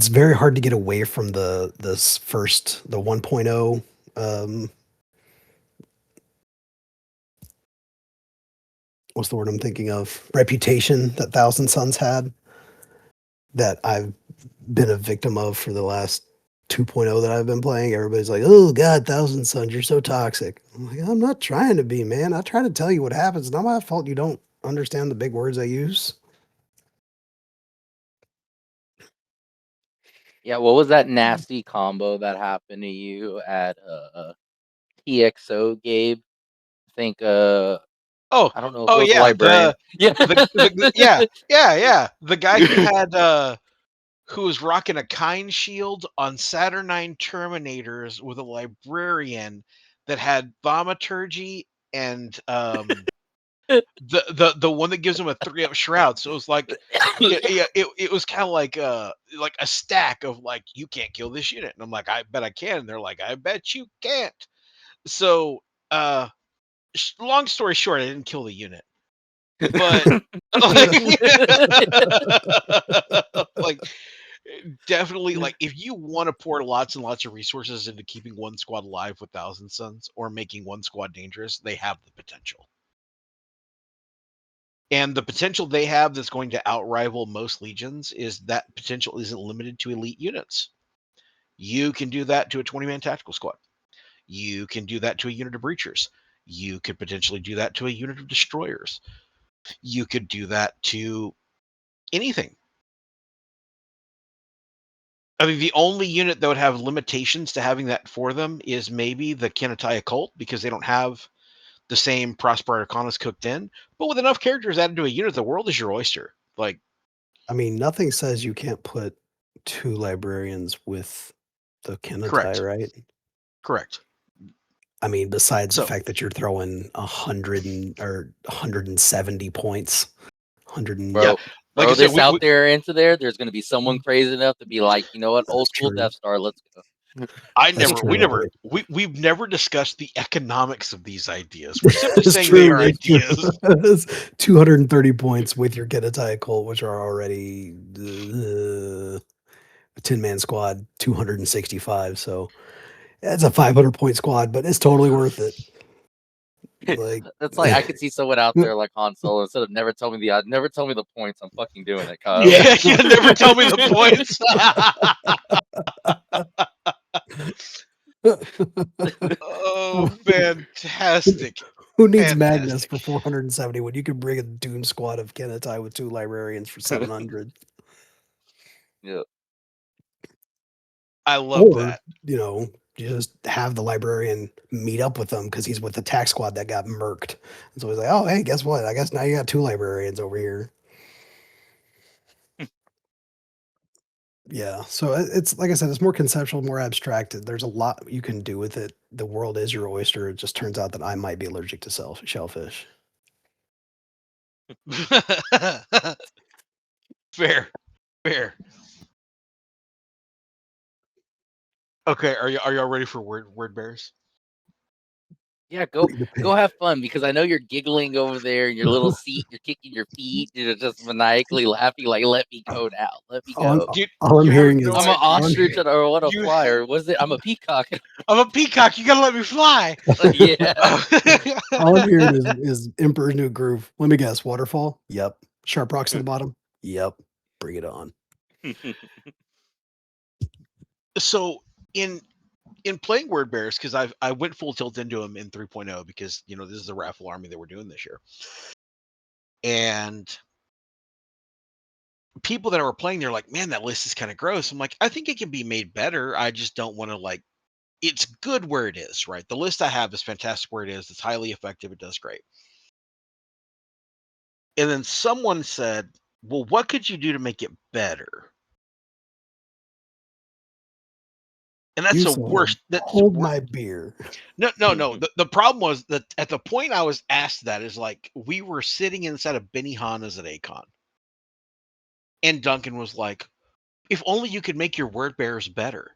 very hard to get away from the 1.0 what's the word I'm thinking of? Reputation that Thousand Suns had, that I've been a victim of for the last 2.0 that I've been playing. Everybody's like, "Oh God, Thousand Suns, you're so toxic." I'm like, I'm not trying to be, man. I try to tell you what happens. It's not my fault you don't understand the big words I use. Yeah, what was that nasty combo that happened to you at TXO, Gabe? I think Oh, I don't know if it oh was a yeah, librarian. Yeah. yeah. The guy who had who was rocking a kind shield on Saturnine Terminators with a librarian that had thaumaturgy and the one that gives him a 3-up shroud. So it was like, it was kind of like a stack of like, you can't kill this unit, and I'm like, I bet I can. And they're like, I bet you can't. So long story short, I didn't kill the unit, but like, like definitely, like, if you want to pour lots and lots of resources into keeping one squad alive with Thousand Suns or making one squad dangerous, they have the potential. And the potential they have that's going to outrival most legions is that potential isn't limited to elite units. You can do that to a 20-man tactical squad. You can do that to a unit of breachers. You could potentially do that to a unit of destroyers. You could do that to anything. I mean, the only unit that would have limitations to having that for them is maybe the Kanatai Occult, because they don't have the same Prosper Arcanas cooked in, but with enough characters added to a unit, the world is your oyster. Like, I mean, nothing says you can't put 2 librarians with the correct, Kinatai, right? correct. I mean, besides the So fact that you're throwing 170 points, 100 and yeah, Bro, like I throw said, this out there into there. There's going to be someone crazy enough to be like, you know what, old that's school true. Death Star, let's go. That's true. we've never discussed the economics of these ideas. We're simply It's saying they true. are It's true. ideas. It's 230 points with your Kinatai cult, which are already a 10-man squad, 265. So it's a 500-point squad, but it's totally worth it. Like That's like I could see someone out there like Han Solo instead of never tell me the points. I'm fucking doing it, Kyle. Yeah, you never tell me the points. Oh, fantastic. Who needs Magnus Fantastic. for 470 when you could bring a Doom squad of Kinatai with 2 librarians for 700? Yeah. I love Or, that. you know, you just have the librarian meet up with them because he's with the tax squad that got murked. And so he's like, oh, hey, guess what? I guess now you got 2 librarians over here. Yeah. So it's like I said, it's more conceptual, more abstract. There's a lot you can do with it. The world is your oyster. It just turns out that I might be allergic to shellfish. Fair. Okay, are y'all ready for word bears? Yeah, go have fun because I know you're giggling over there in your little seat. You're kicking your feet. You're just maniacally laughing. Like, let me go now. Let me go. All I'm hearing is I'm an ostrich or what a flyer. Was it? I'm a peacock. I'm a peacock. You gotta let me fly. Yeah. All I'm hearing is Emperor's New Groove. Let me guess. Waterfall. Yep. Sharp rocks in the bottom. Yep. Bring it on. So in playing word bears, because I went full tilt into them in 3.0 because this is the raffle army that we're doing this year, and people that are playing, they're like, man, that list is kind of gross. I'm like, I think it can be made better. I just don't want to it's good where it is, right? The list I have is fantastic where it is. It's highly effective. It does great. And then someone said, well, what could you do to make it better? And that's the worst. Hold my beer. No. The problem was that at the point I was asked that is like we were sitting inside of Benihana's at Acon. And Duncan was like, if only you could make your word bearers better.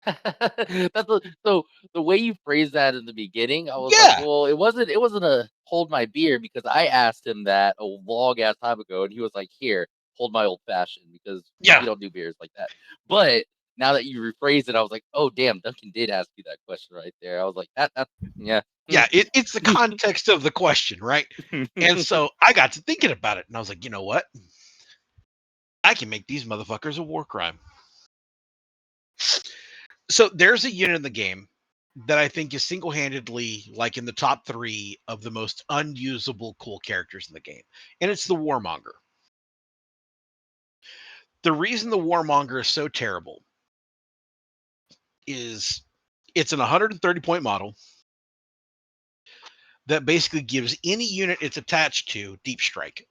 So the way you phrased that in the beginning, I was like, well, it wasn't a hold my beer because I asked him that a long ass time ago, and he was like, here, hold my old fashioned because we don't do beers like that. But now that you rephrased it, I was like, oh damn, Duncan did ask you that question right there. I was like, that yeah. Yeah, it's the context of the question, right? And so I got to thinking about it, and I was like, you know what? I can make these motherfuckers a war crime. So there's a unit in the game that I think is single-handedly like in the top 3 of the most unusable cool characters in the game, and it's the Warmonger. The reason the Warmonger is so terrible is it's an 130-point model that basically gives any unit it's attached to deep strike.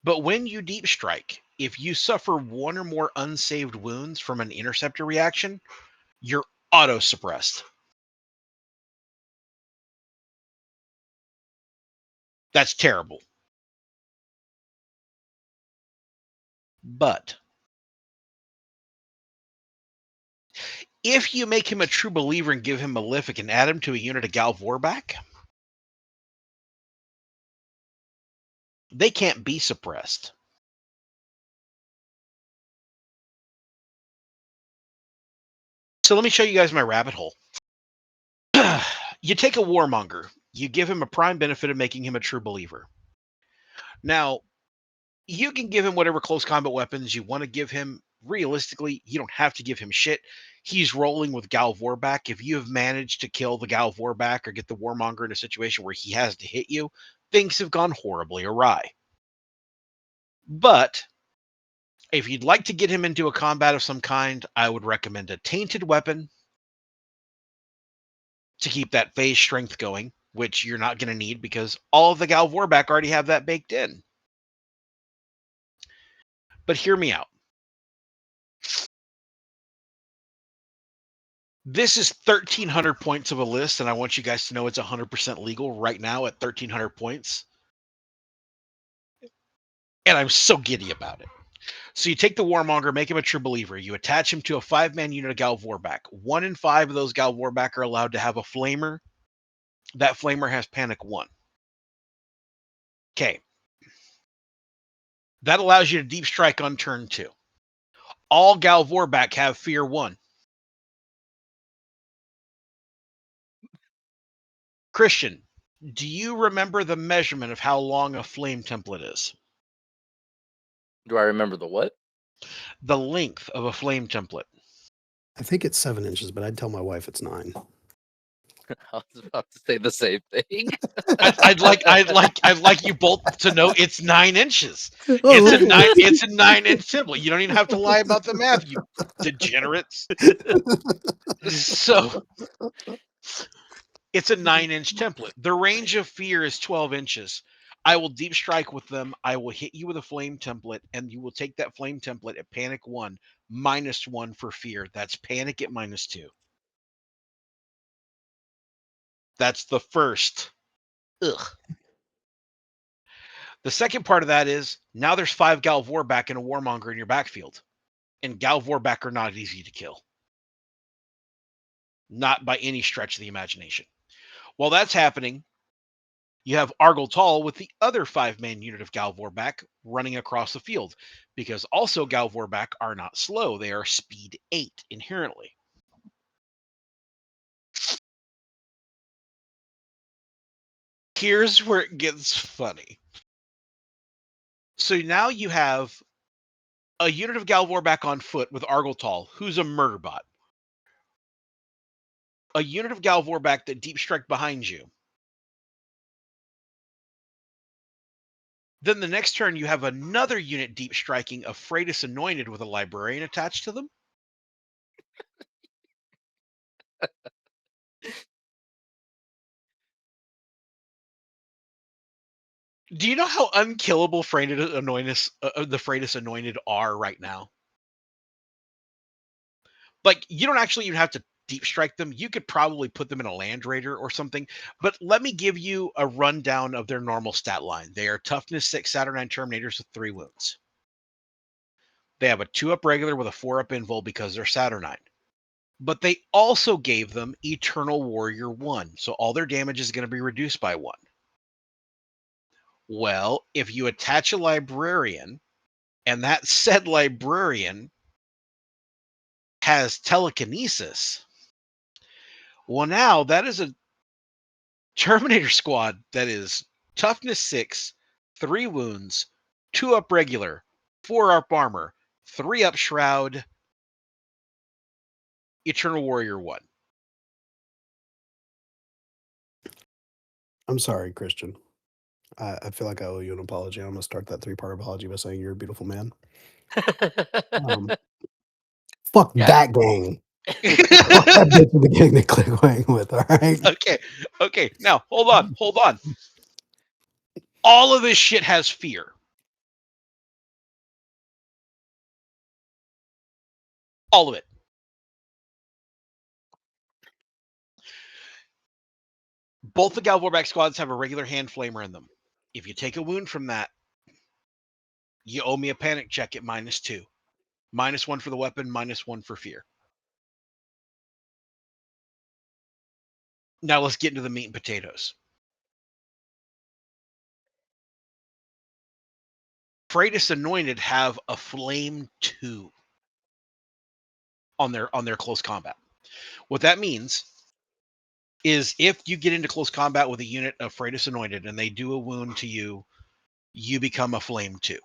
But when you deep strike, if you suffer 1 or more unsaved wounds from an interceptor reaction, you're auto-suppressed. That's terrible. But if you make him a true believer and give him Malefic and add him to a unit of Gal Vorback, they can't be suppressed. So let me show you guys my rabbit hole. You take a Warmonger, you give him a prime benefit of making him a true believer. Now, you can give him whatever close combat weapons you want to give him. Realistically, you don't have to give him shit. He's rolling with Gal Vorback. If you have managed to kill the Gal Vorback or get the Warmonger in a situation where he has to hit you, things have gone horribly awry. But if you'd like to get him into a combat of some kind, I would recommend a tainted weapon to keep that phase strength going, which you're not going to need because all of the Gal Vorback already have that baked in. But hear me out. This is 1,300 points of a list, and I want you guys to know it's 100% legal right now at 1,300 points. And I'm so giddy about it. So you take the Warmonger, make him a true believer. You attach him to a 5-man unit of Gal Vorback. 1 in 5 of those Gal Vorback are allowed to have a Flamer. That Flamer has Panic 1. Okay. That allows you to deep strike on turn 2. All Gal Vorback have Fear 1. Christian, do you remember the measurement of how long a flame template is? Do I remember the what? The length of a flame template. I think it's 7 inches, but I'd tell my wife it's 9. I was about to say the same thing. I'd like you both to know it's 9 inches. It's a 9-inch template. You don't even have to lie about the math, you degenerates. So it's a 9-inch template. The range of fear is 12 inches. I will deep strike with them. I will hit you with a flame template, and you will take that flame template at Panic 1, -1 for fear. That's Panic at -2. That's the first. Ugh. The second part of that is now there's 5 Gal Vorback and a Warmonger in your backfield. And Gal Vorback are not easy to kill. Not by any stretch of the imagination. While that's happening, you have Argel Tall with the other 5-man unit of Gal Vorback running across the field. Because also Gal Vorback are not slow. They are speed 8 inherently. Here's where it gets funny. So now you have a unit of Gal Vorback on foot with Argel Tall, who's a murder bot. A unit of Gal Vorback that deep strike behind you. Then the next turn, you have another unit deep striking of Freitas Anointed with a librarian attached to them. Do you know how unkillable the Freitas Anointed are right now? Like, you don't actually even have to deep strike them. You could probably put them in a Land Raider or something. But let me give you a rundown of their normal stat line. They are Toughness 6 Saturnine Terminators with 3 wounds. They have a 2-up regular with a 4-up invul because they're Saturnine. But they also gave them Eternal Warrior 1. So all their damage is going to be reduced by 1. Well, if you attach a librarian, and that said librarian has telekinesis, well, now that is a Terminator squad that is Toughness 6, 3 wounds, 2-up regular, 4-up armor, 3-up shroud, Eternal Warrior 1. I'm sorry, Christian. I feel like I owe you an apology. I'm going to start that 3-part apology by saying you're a beautiful man. Fuck Yeah. that gang. Fuck that bitch with the gang they click wang with, all right? Okay. Now, hold on. All of this shit has fear. All of it. Both the Gal Vorback squads have a regular hand flamer in them. If you take a wound from that, you owe me a panic check at -2. -1 for the weapon, -1 for fear. Now let's get into the meat and potatoes. Freitas Anointed have a flame 2 on their close combat. What that means is if you get into close combat with a unit of Freitas Anointed and they do a wound to you, you become a flame 2.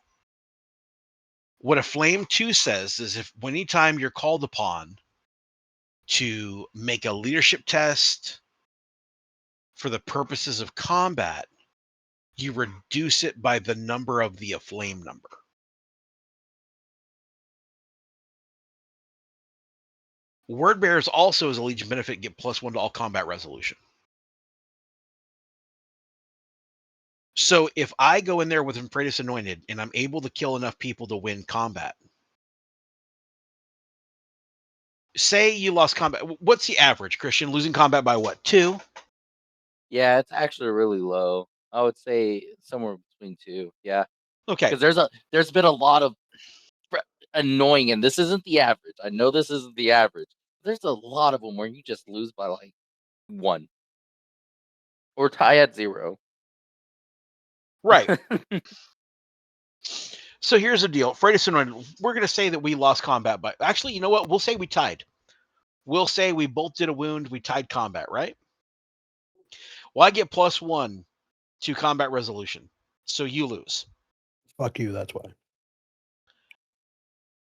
What a flame 2 says is if anytime you're called upon to make a leadership test for the purposes of combat, you reduce it by the number of the aflame number. Word bearers also, as a Legion benefit, get +1 to all combat resolution. So if I go in there with Infratus Anointed and I'm able to kill enough people to win combat, say you lost combat. What's the average, Christian? Losing combat by what? 2? Yeah, it's actually really low. I would say somewhere between 2. Yeah, Okay. because there's been a lot of annoying, and this isn't the average. I know this isn't the average. There's a lot of them where you just lose by like 1 or tie at 0. Right. So here's the deal. Freitas Anointed, we're going to say that we lost combat by... Actually, you know what? We'll say we tied. We'll say we both did a wound. We tied combat, right? Well, I get +1 to combat resolution. So you lose. Fuck you, that's why.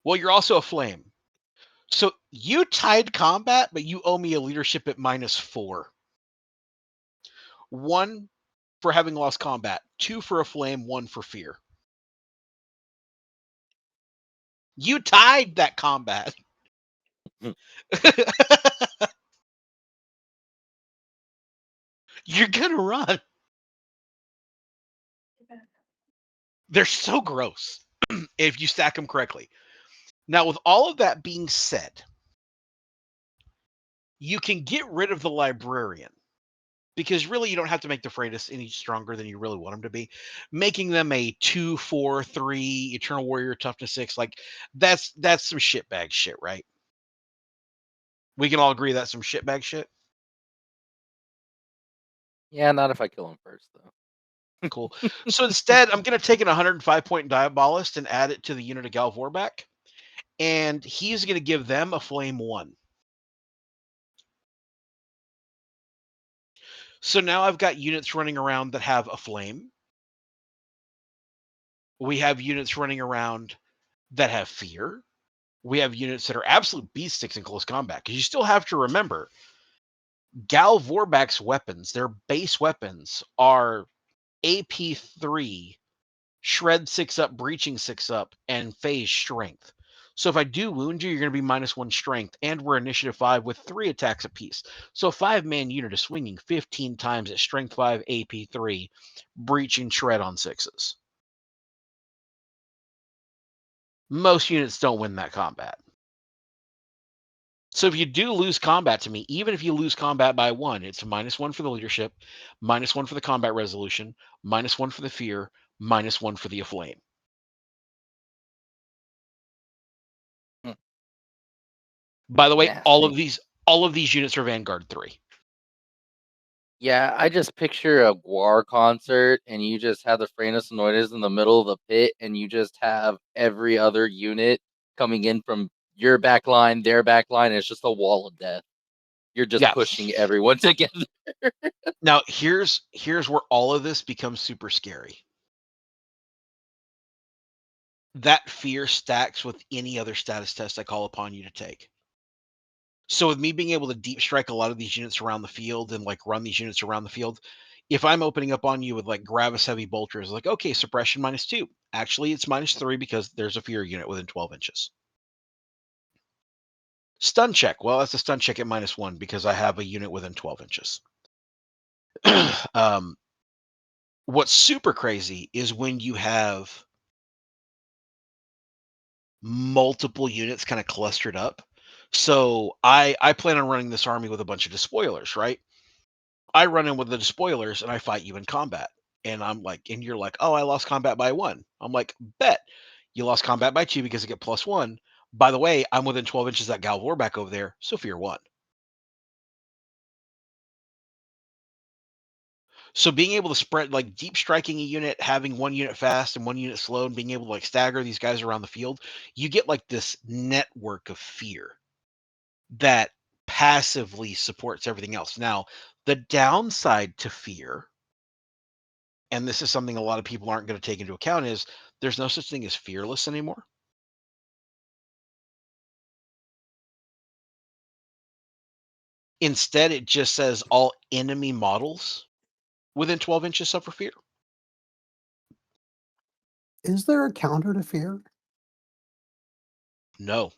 Well, you're also a flame. So you tied combat, but you owe me a leadership at -4. 1 for having lost combat, 2 for a flame, 1 for fear. You tied that combat. You're gonna run. They're so gross if you stack them correctly. Now, with all of that being said, you can get rid of the librarian because really you don't have to make the Freitas any stronger than you really want them to be. Making them a 2, 4, 3 Eternal Warrior toughness 6, like that's some shitbag shit, right? We can all agree that's some shitbag shit. Yeah, not if I kill him first though. Cool. So instead, I'm going to take an 105-point Diabolist and add it to the unit of Gal Vorback. And he's going to give them a flame 1. So now I've got units running around that have a flame. We have units running around that have fear. We have units that are absolute beast sticks in close combat. Because you still have to remember, Gal Vorback's weapons, their base weapons, are AP3, Shred 6 up, Breaching 6 up, and Phase Strength. So if I do wound you, you're going to be -1 Strength, and we're Initiative 5 with 3 attacks apiece. So a 5-man unit is swinging 15 times at Strength 5, AP3, Breaching Shred on 6s. Most units don't win that combat. So if you do lose combat to me, even if you lose combat by 1, it's -1 for the leadership, -1 for the combat resolution, -1 for the fear, -1 for the aflame. By the way, all of Nasty. these units are Vanguard 3. Yeah, I just picture a Guar concert, and you just have the Freitas Anointed in the middle of the pit, and you just have every other unit coming in from your back line, their back line, and it's just a wall of death. You're just Yeah. pushing everyone together. Now, here's where all of this becomes super scary. That fear stacks with any other status test I call upon you to take. So with me being able to deep strike a lot of these units around the field and like run these units around the field, if I'm opening up on you with like Gravis Heavy Bolters, like, okay, suppression -2. Actually, it's -3 because there's a fear unit within 12 inches. Stun check. Well, that's a stun check at -1 because I have a unit within 12 inches. What's super crazy is when you have multiple units kind of clustered up. So I plan on running this army with a bunch of despoilers, right? I run in with the despoilers and I fight you in combat. And I'm like, and you're like, oh, I lost combat by 1. I'm like, bet. You lost combat by 2 because I get +1. By the way, I'm within 12 inches of that Gal Vorback over there, so fear 1. So being able to spread, like deep striking a unit, having 1 unit fast and 1 unit slow, and being able to like stagger these guys around the field, you get like this network of fear that passively supports everything else. Now, the downside to fear, and this is something a lot of people aren't going to take into account, is there's no such thing as fearless anymore. Instead, it just says all enemy models within 12 inches suffer fear. Is there a counter to fear? No.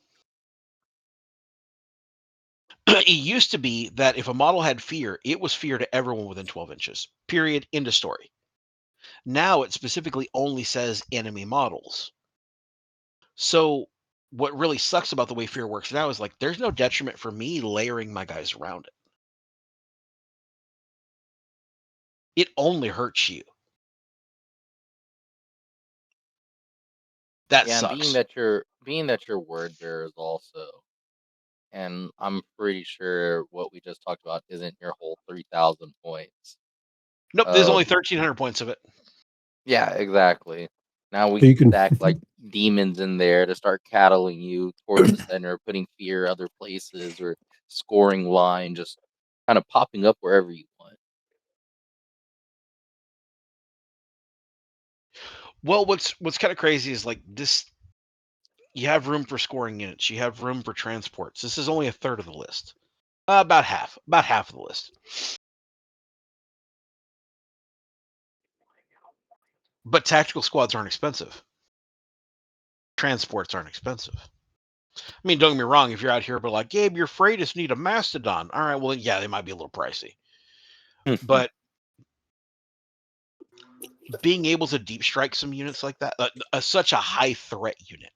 it used to be that if a model had fear, it was fear to everyone within 12 inches. Period. End of story. Now it specifically only says enemy models. So what really sucks about the way fear works now is like there's no detriment for me layering my guys around it. It only hurts you. That Yeah, and sucks. being that your word bearers also, and I'm pretty sure what we just talked about isn't your whole 3,000 points. Nope, there's only 1,300 points of it. Yeah, exactly. Now we You can can- stack like demons in there to start cattling you towards the center, putting fear other places, or scoring line, just kind of popping up wherever you want. Well, what's kind of crazy is like this. You have room for scoring units. You have room for transports. This is only a third of the list. About half of the list. But tactical squads aren't expensive. Transports aren't expensive. I mean, don't get me wrong. If you're out here, but like, Gabe, your freighters need a mastodon. All right, well, yeah, they might be a little pricey. But being able to deep strike some units like that, such a high threat unit,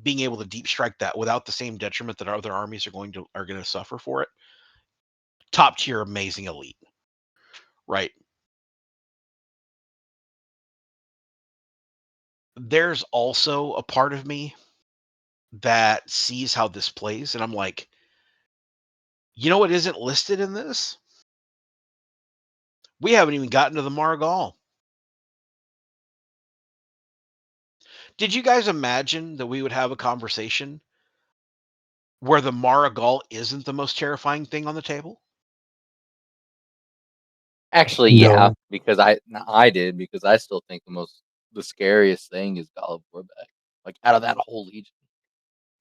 being able to deep strike that without the same detriment that other armies are going to suffer for it, top tier, amazing elite, right? There's also a part of me that sees how this plays, and I'm like, you know what isn't listed in this? We haven't even gotten to the Margal. Did you guys imagine that we would have a conversation where the Marigal isn't the most terrifying thing on the table? Actually, No. yeah, because I did, because I still think the scariest thing is Gabe Warbeck. Like out of that whole legion,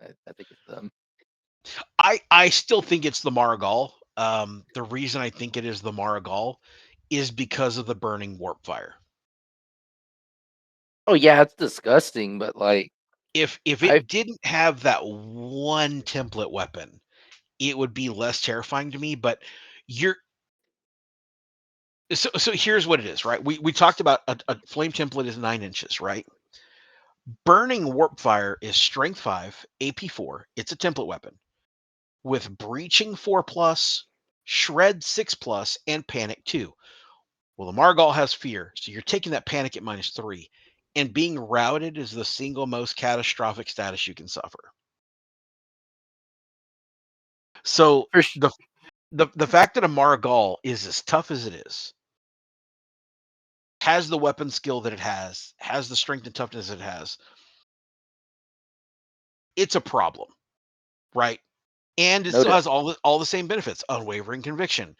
I think it's them. I still think it's the Marigal. The reason I think it is the Marigal is because of the burning warp fire. Oh yeah, it's disgusting, but like If I it didn't have that one template weapon, it would be less terrifying to me. But you're so here's what it is, right? We talked about a flame template is 9 inches, right? Burning warp fire is strength 5, AP4. It's a template weapon with breaching 4+, shred 6+, and panic 2. Well, the Margal has fear, so you're taking that panic at -3, and being routed is the single most catastrophic status you can suffer. So for sh- the fact that a Margal is as tough as it is, has the weapon skill that it has the strength and toughness it has, it's a problem, right? And it no still doubt. has all the same benefits: unwavering conviction,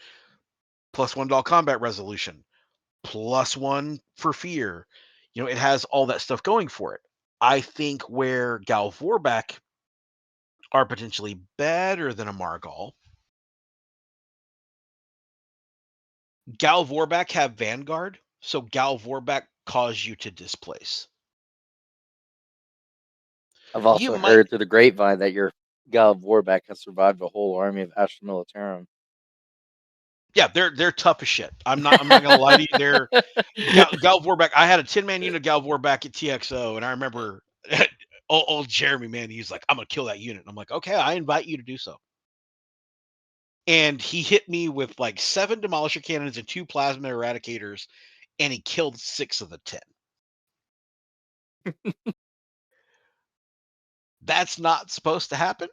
+1 to all combat resolution, +1 for fear. You know, it has all that stuff going for it. I think where Gal Vorback are potentially better than a Margal. Gal Vorback have Vanguard, so Gal Vorback cause you to displace. I've You also might, heard through the grapevine that your Gabe Warbeck has survived a whole army of Astra Militarum. yeah, they're tough as shit. I'm not gonna lie to you. They're Gal Vorback. I had a 10-man unit of Gal Vorback at TXO, and I remember old Jeremy, man, he's like, I'm gonna kill that unit. And I'm like, okay, I invite you to do so. And he hit me with like 7 demolisher cannons and 2 plasma eradicators, and he killed 6 of the 10. That's not supposed to happen.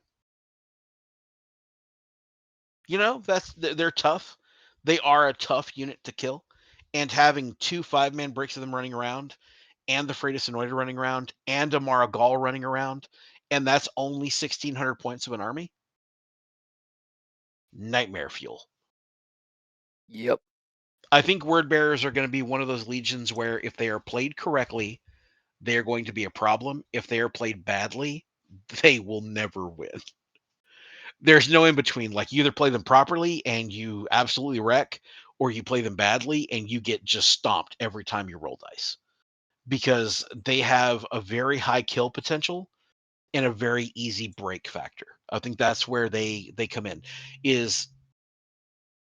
You know, they're tough. They are a tough unit to kill. And having 2 5-man breaks of them running around, and the Freitas Anointed running around, and a Marigal running around, and that's only 1,600 points of an army. Nightmare fuel. Yep. I think Word Bearers are going to be one of those legions where if they are played correctly, they are going to be a problem. If they are played badly, they will never win. There's no in between. Like, you either play them properly and you absolutely wreck, or you play them badly and you get just stomped every time you roll dice, because they have a very high kill potential and a very easy break factor. I think that's where they come in. Is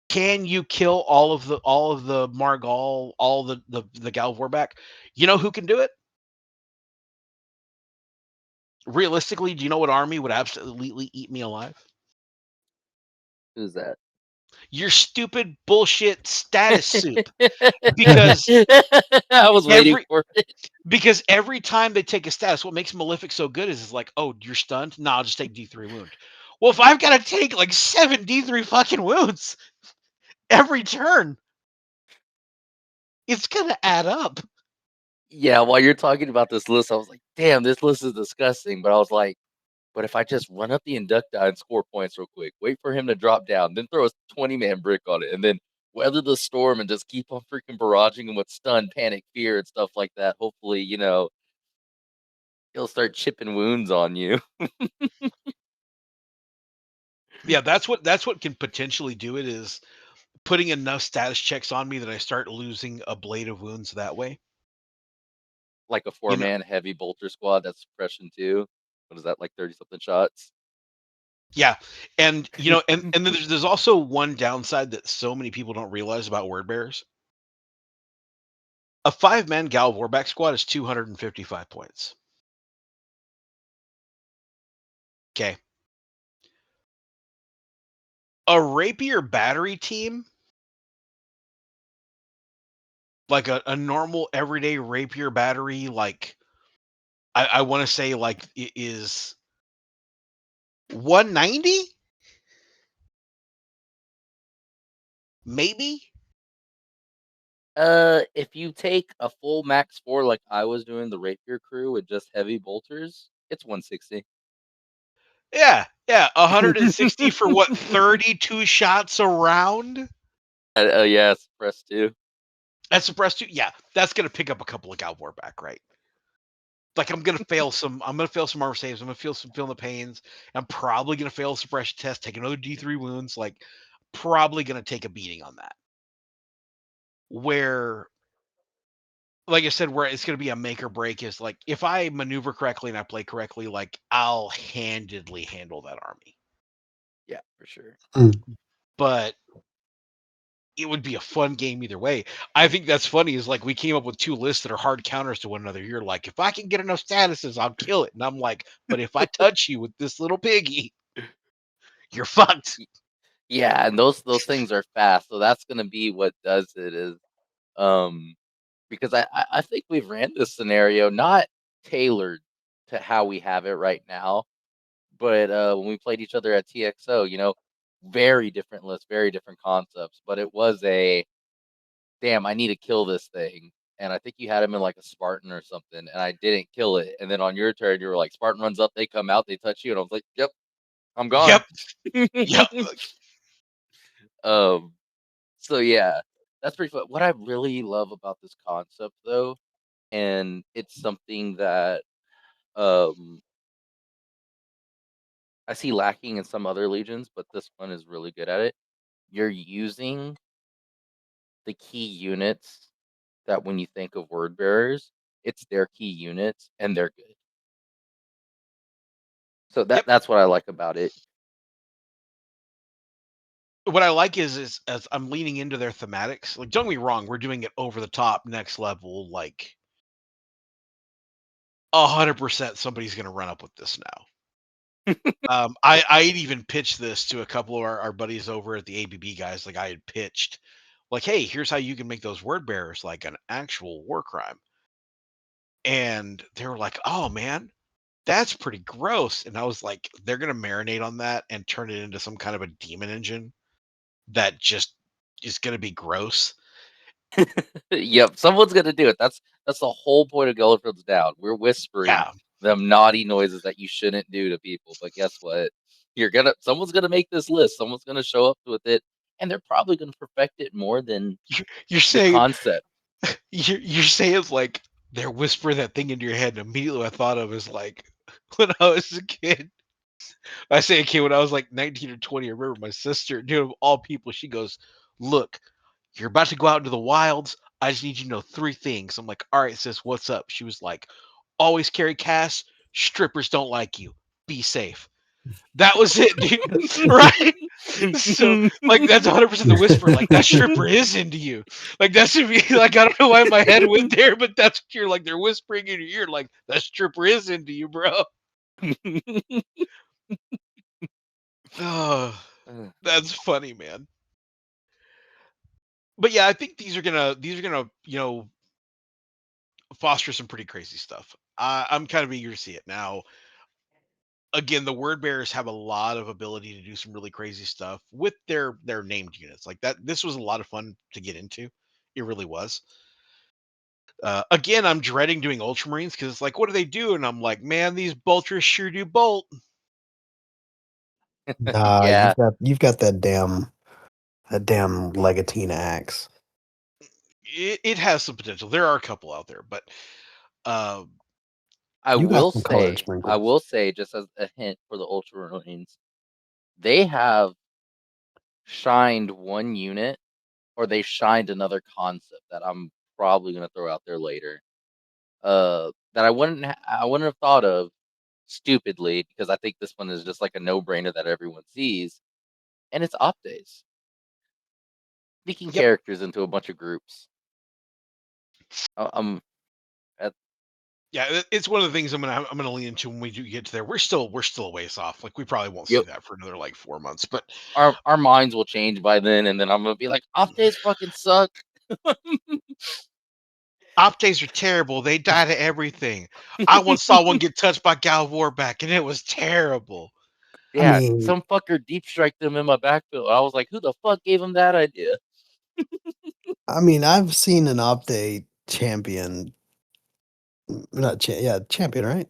can you kill all of the Margal, all the Gal Vorback? You know who can do it? Realistically, do you know what army would absolutely eat me alive? Who's that? Your stupid bullshit status soup. Because I was waiting every for it. because every time they take a status, what makes Malefic so good is like, oh, you're stunned? Nah, I'll just take D3 wound. Well, if I've got to take like 7 D3 fucking wounds every turn, it's gonna add up. Yeah, while you're talking about this list, I was like, damn, this list is disgusting. But I was like, but if I just run up the Inducti and score points real quick, wait for him to drop down, then throw a 20-man brick on it, and then weather the storm and just keep on freaking barraging him with stun, panic, fear, and stuff like that. Hopefully, he'll start chipping wounds on you. Yeah, that's what can potentially do it, is putting enough status checks on me that I start losing a blade of wounds that way. Like a You know, 4-man heavy bolter squad that's suppression too. What is that, like 30-something shots? yeah, and and then there's also one downside that so many people don't realize about word bearers. A 5-man Gal Vorback squad is 255 points. Okay. A rapier battery team, like a normal everyday rapier battery, like I want to say like it is 190, maybe. If you take a full max 4 like I was doing the rapier crew with just heavy bolters, it's 160. Yeah, 160 for what, 32 shots around? Yeah, suppress too. That's suppressed too. Yeah, that's gonna pick up a couple of Gal Vorback, right? Like I'm gonna fail some armor saves. I'm gonna feel the pains. I'm probably gonna fail a suppression test, take another D3 wounds. Like probably gonna take a beating on that. Where, like I said, where it's gonna be a make or break is like if I maneuver correctly and I play correctly, like I'll handedly handle that army. Yeah, for sure. But it would be a fun game either way. I think that's funny is like we came up with 2 lists that are hard counters to one another. You're like, if I can get enough statuses, I'll kill it. And I'm like, but if I touch you with this little piggy, you're fucked. Yeah, and those things are fast, so that's gonna be what does it is, because I think we've ran this scenario not tailored to how we have it right now, but when we played each other at TXO, very different lists, very different concepts, but it was a damn, I need to kill this thing. And I think you had him in like a Spartan or something, and I didn't kill it. And then on your turn, you were like, Spartan runs up, they come out, they touch you, and I was like, yep, I'm gone. Yep. Yep. um, so yeah, that's pretty fun. What I really love about this concept, though, and it's something that um I see lacking in some other legions, but this one is really good at it. You're using the key units that when you think of word bearers, it's their key units and they're good. So Yep. that's what I like about it. What I like is as I'm leaning into their thematics. Like, don't get me wrong, we're doing it over the top, next level. Like 100%, somebody's gonna run up with this now. I'd even pitched this to a couple of our buddies over at the ABB guys. Like I had pitched, like, hey, here's how you can make those word bearers like an actual war crime. And they were like, oh man, that's pretty gross. And I was like, they're gonna marinate on that and turn it into some kind of a demon engine that just is gonna be gross. Yep, someone's gonna do it. That's the whole point of Gellar Fields Down. We're whispering Yeah. them naughty noises that you shouldn't do to people. But guess what? Someone's gonna make this list. Someone's gonna show up with it, and they're probably gonna perfect it more than You're the saying concept. you're saying like they're whispering that thing into your head, and immediately what I thought of is like when I was a kid. I say a kid when I was like 19 or 20. I remember my sister, dude, of all people, she goes, look, you're about to go out into the wilds. I just need you to know 3 things. I'm like, all right, sis, what's up? She was like, always carry cash. Strippers don't like you. Be safe. That was it, dude. Right? So, like, that's 100% the whisper. Like, that stripper is into you. Like, that's me. Like, I don't know why my head went there, but that's what you're like. They're whispering in your ear, like, that stripper is into you, bro. Oh, that's funny, man. But yeah, I think these are gonna foster some pretty crazy stuff. I'm kind of eager to see it now. Again, the word bearers have a lot of ability to do some really crazy stuff with their named units like that. This was a lot of fun to get into. It really was. Again, I'm dreading doing ultramarines because it's like, what do they do? And I'm like, man, these bolters sure do bolt. Nah, Yeah, you've got that damn legatine axe. It has some potential. There are a couple out there, but uh, I You got will some colored say, sprinkles. just as a hint for the Ultramarines, they have shined one unit, or they shined another concept that I'm probably gonna throw out there later. That I wouldn't have thought of stupidly because I think this one is just like a no brainer that everyone sees, and it's op days. Sneaking yep. characters into a bunch of groups. I'm at, Yeah, it's one of the things I'm gonna lean into when we do get to there. We're still a ways off. Like we probably won't see yep. that for another like 4 months. But Our minds will change by then, and then I'm gonna be like, off days fucking suck. op days are terrible. They die to everything. I once saw one get touched by Gal Warback, and it was terrible. I Yeah, mean, some fucker deep strike them in my backfield. I was like, who the fuck gave him that idea? I've seen an update champion, not champion, right?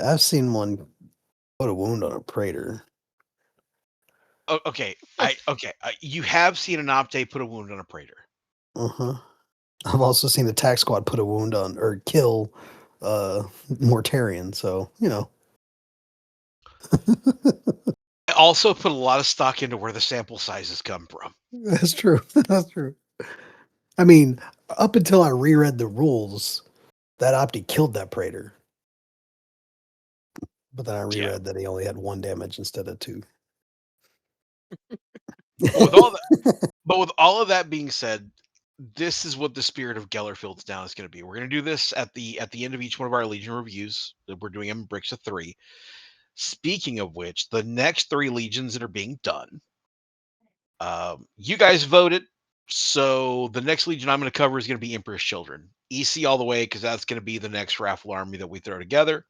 I've seen one put a wound on a praetor. Okay, you have seen an op day put a wound on a praetor. Uh huh. I've also seen a tax squad put a wound on or kill Mortarian. So I also put a lot of stock into where the sample sizes come from. that's true. That's true. I mean, up until I reread the rules, that Opti killed that praetor. But then I Yeah, reread that he only had 1 damage instead of 2. but with all that, but with all of that being said, this is what the spirit of Gellar Fields Down is going to be. We're going to do this at the end of each one of our Legion reviews. We're doing them in bricks of 3. Speaking of which, the next 3 legions that are being done, you guys voted. So the next legion I'm going to cover is going to be Emperor's Children, EC all the way, because that's going to be the next raffle army that we throw together.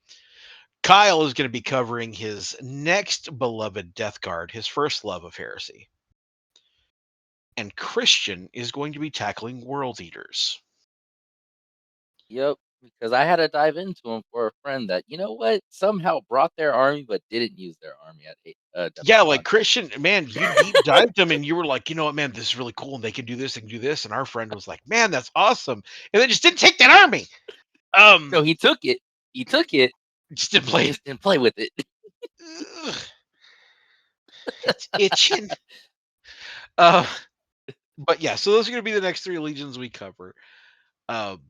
Kyle is going to be covering his next beloved Death Guard, his first love of Heresy. And Christian is going to be tackling World Eaters. Yep, because I had to dive into them for a friend that, you know what, somehow brought their army but didn't use their army at Yeah, like Deathcon. Christian, man, you deep dived them and you were like, you know what, man, this is really cool. And they can do this, they can do this. And our friend was like, man, that's awesome. And they just didn't take that army. No, he took it. He took it. Just didn't play it. Just didn't play with it. Ugh, it's itching. Uh, but yeah, so those are going to be the next 3 legions we cover. Um,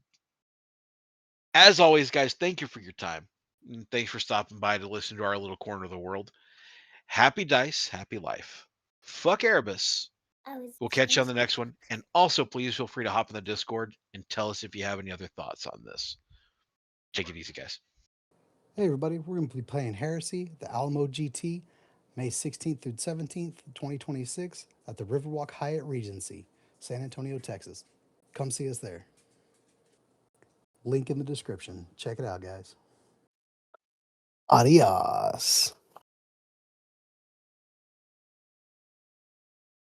as always, guys, thank you for your time. And thanks for stopping by to listen to our little corner of the world. Happy dice, happy life. Fuck Erebus. We'll catch you on the next one. And also, please feel free to hop in the Discord and tell us if you have any other thoughts on this. Take it easy, guys. Hey everybody, we're going to be playing Heresy, the Alamo GT, May 16th through 17th, 2026 at the Riverwalk Hyatt Regency, San Antonio, Texas. Come see us there. Link in the description. Check it out, guys. Adios.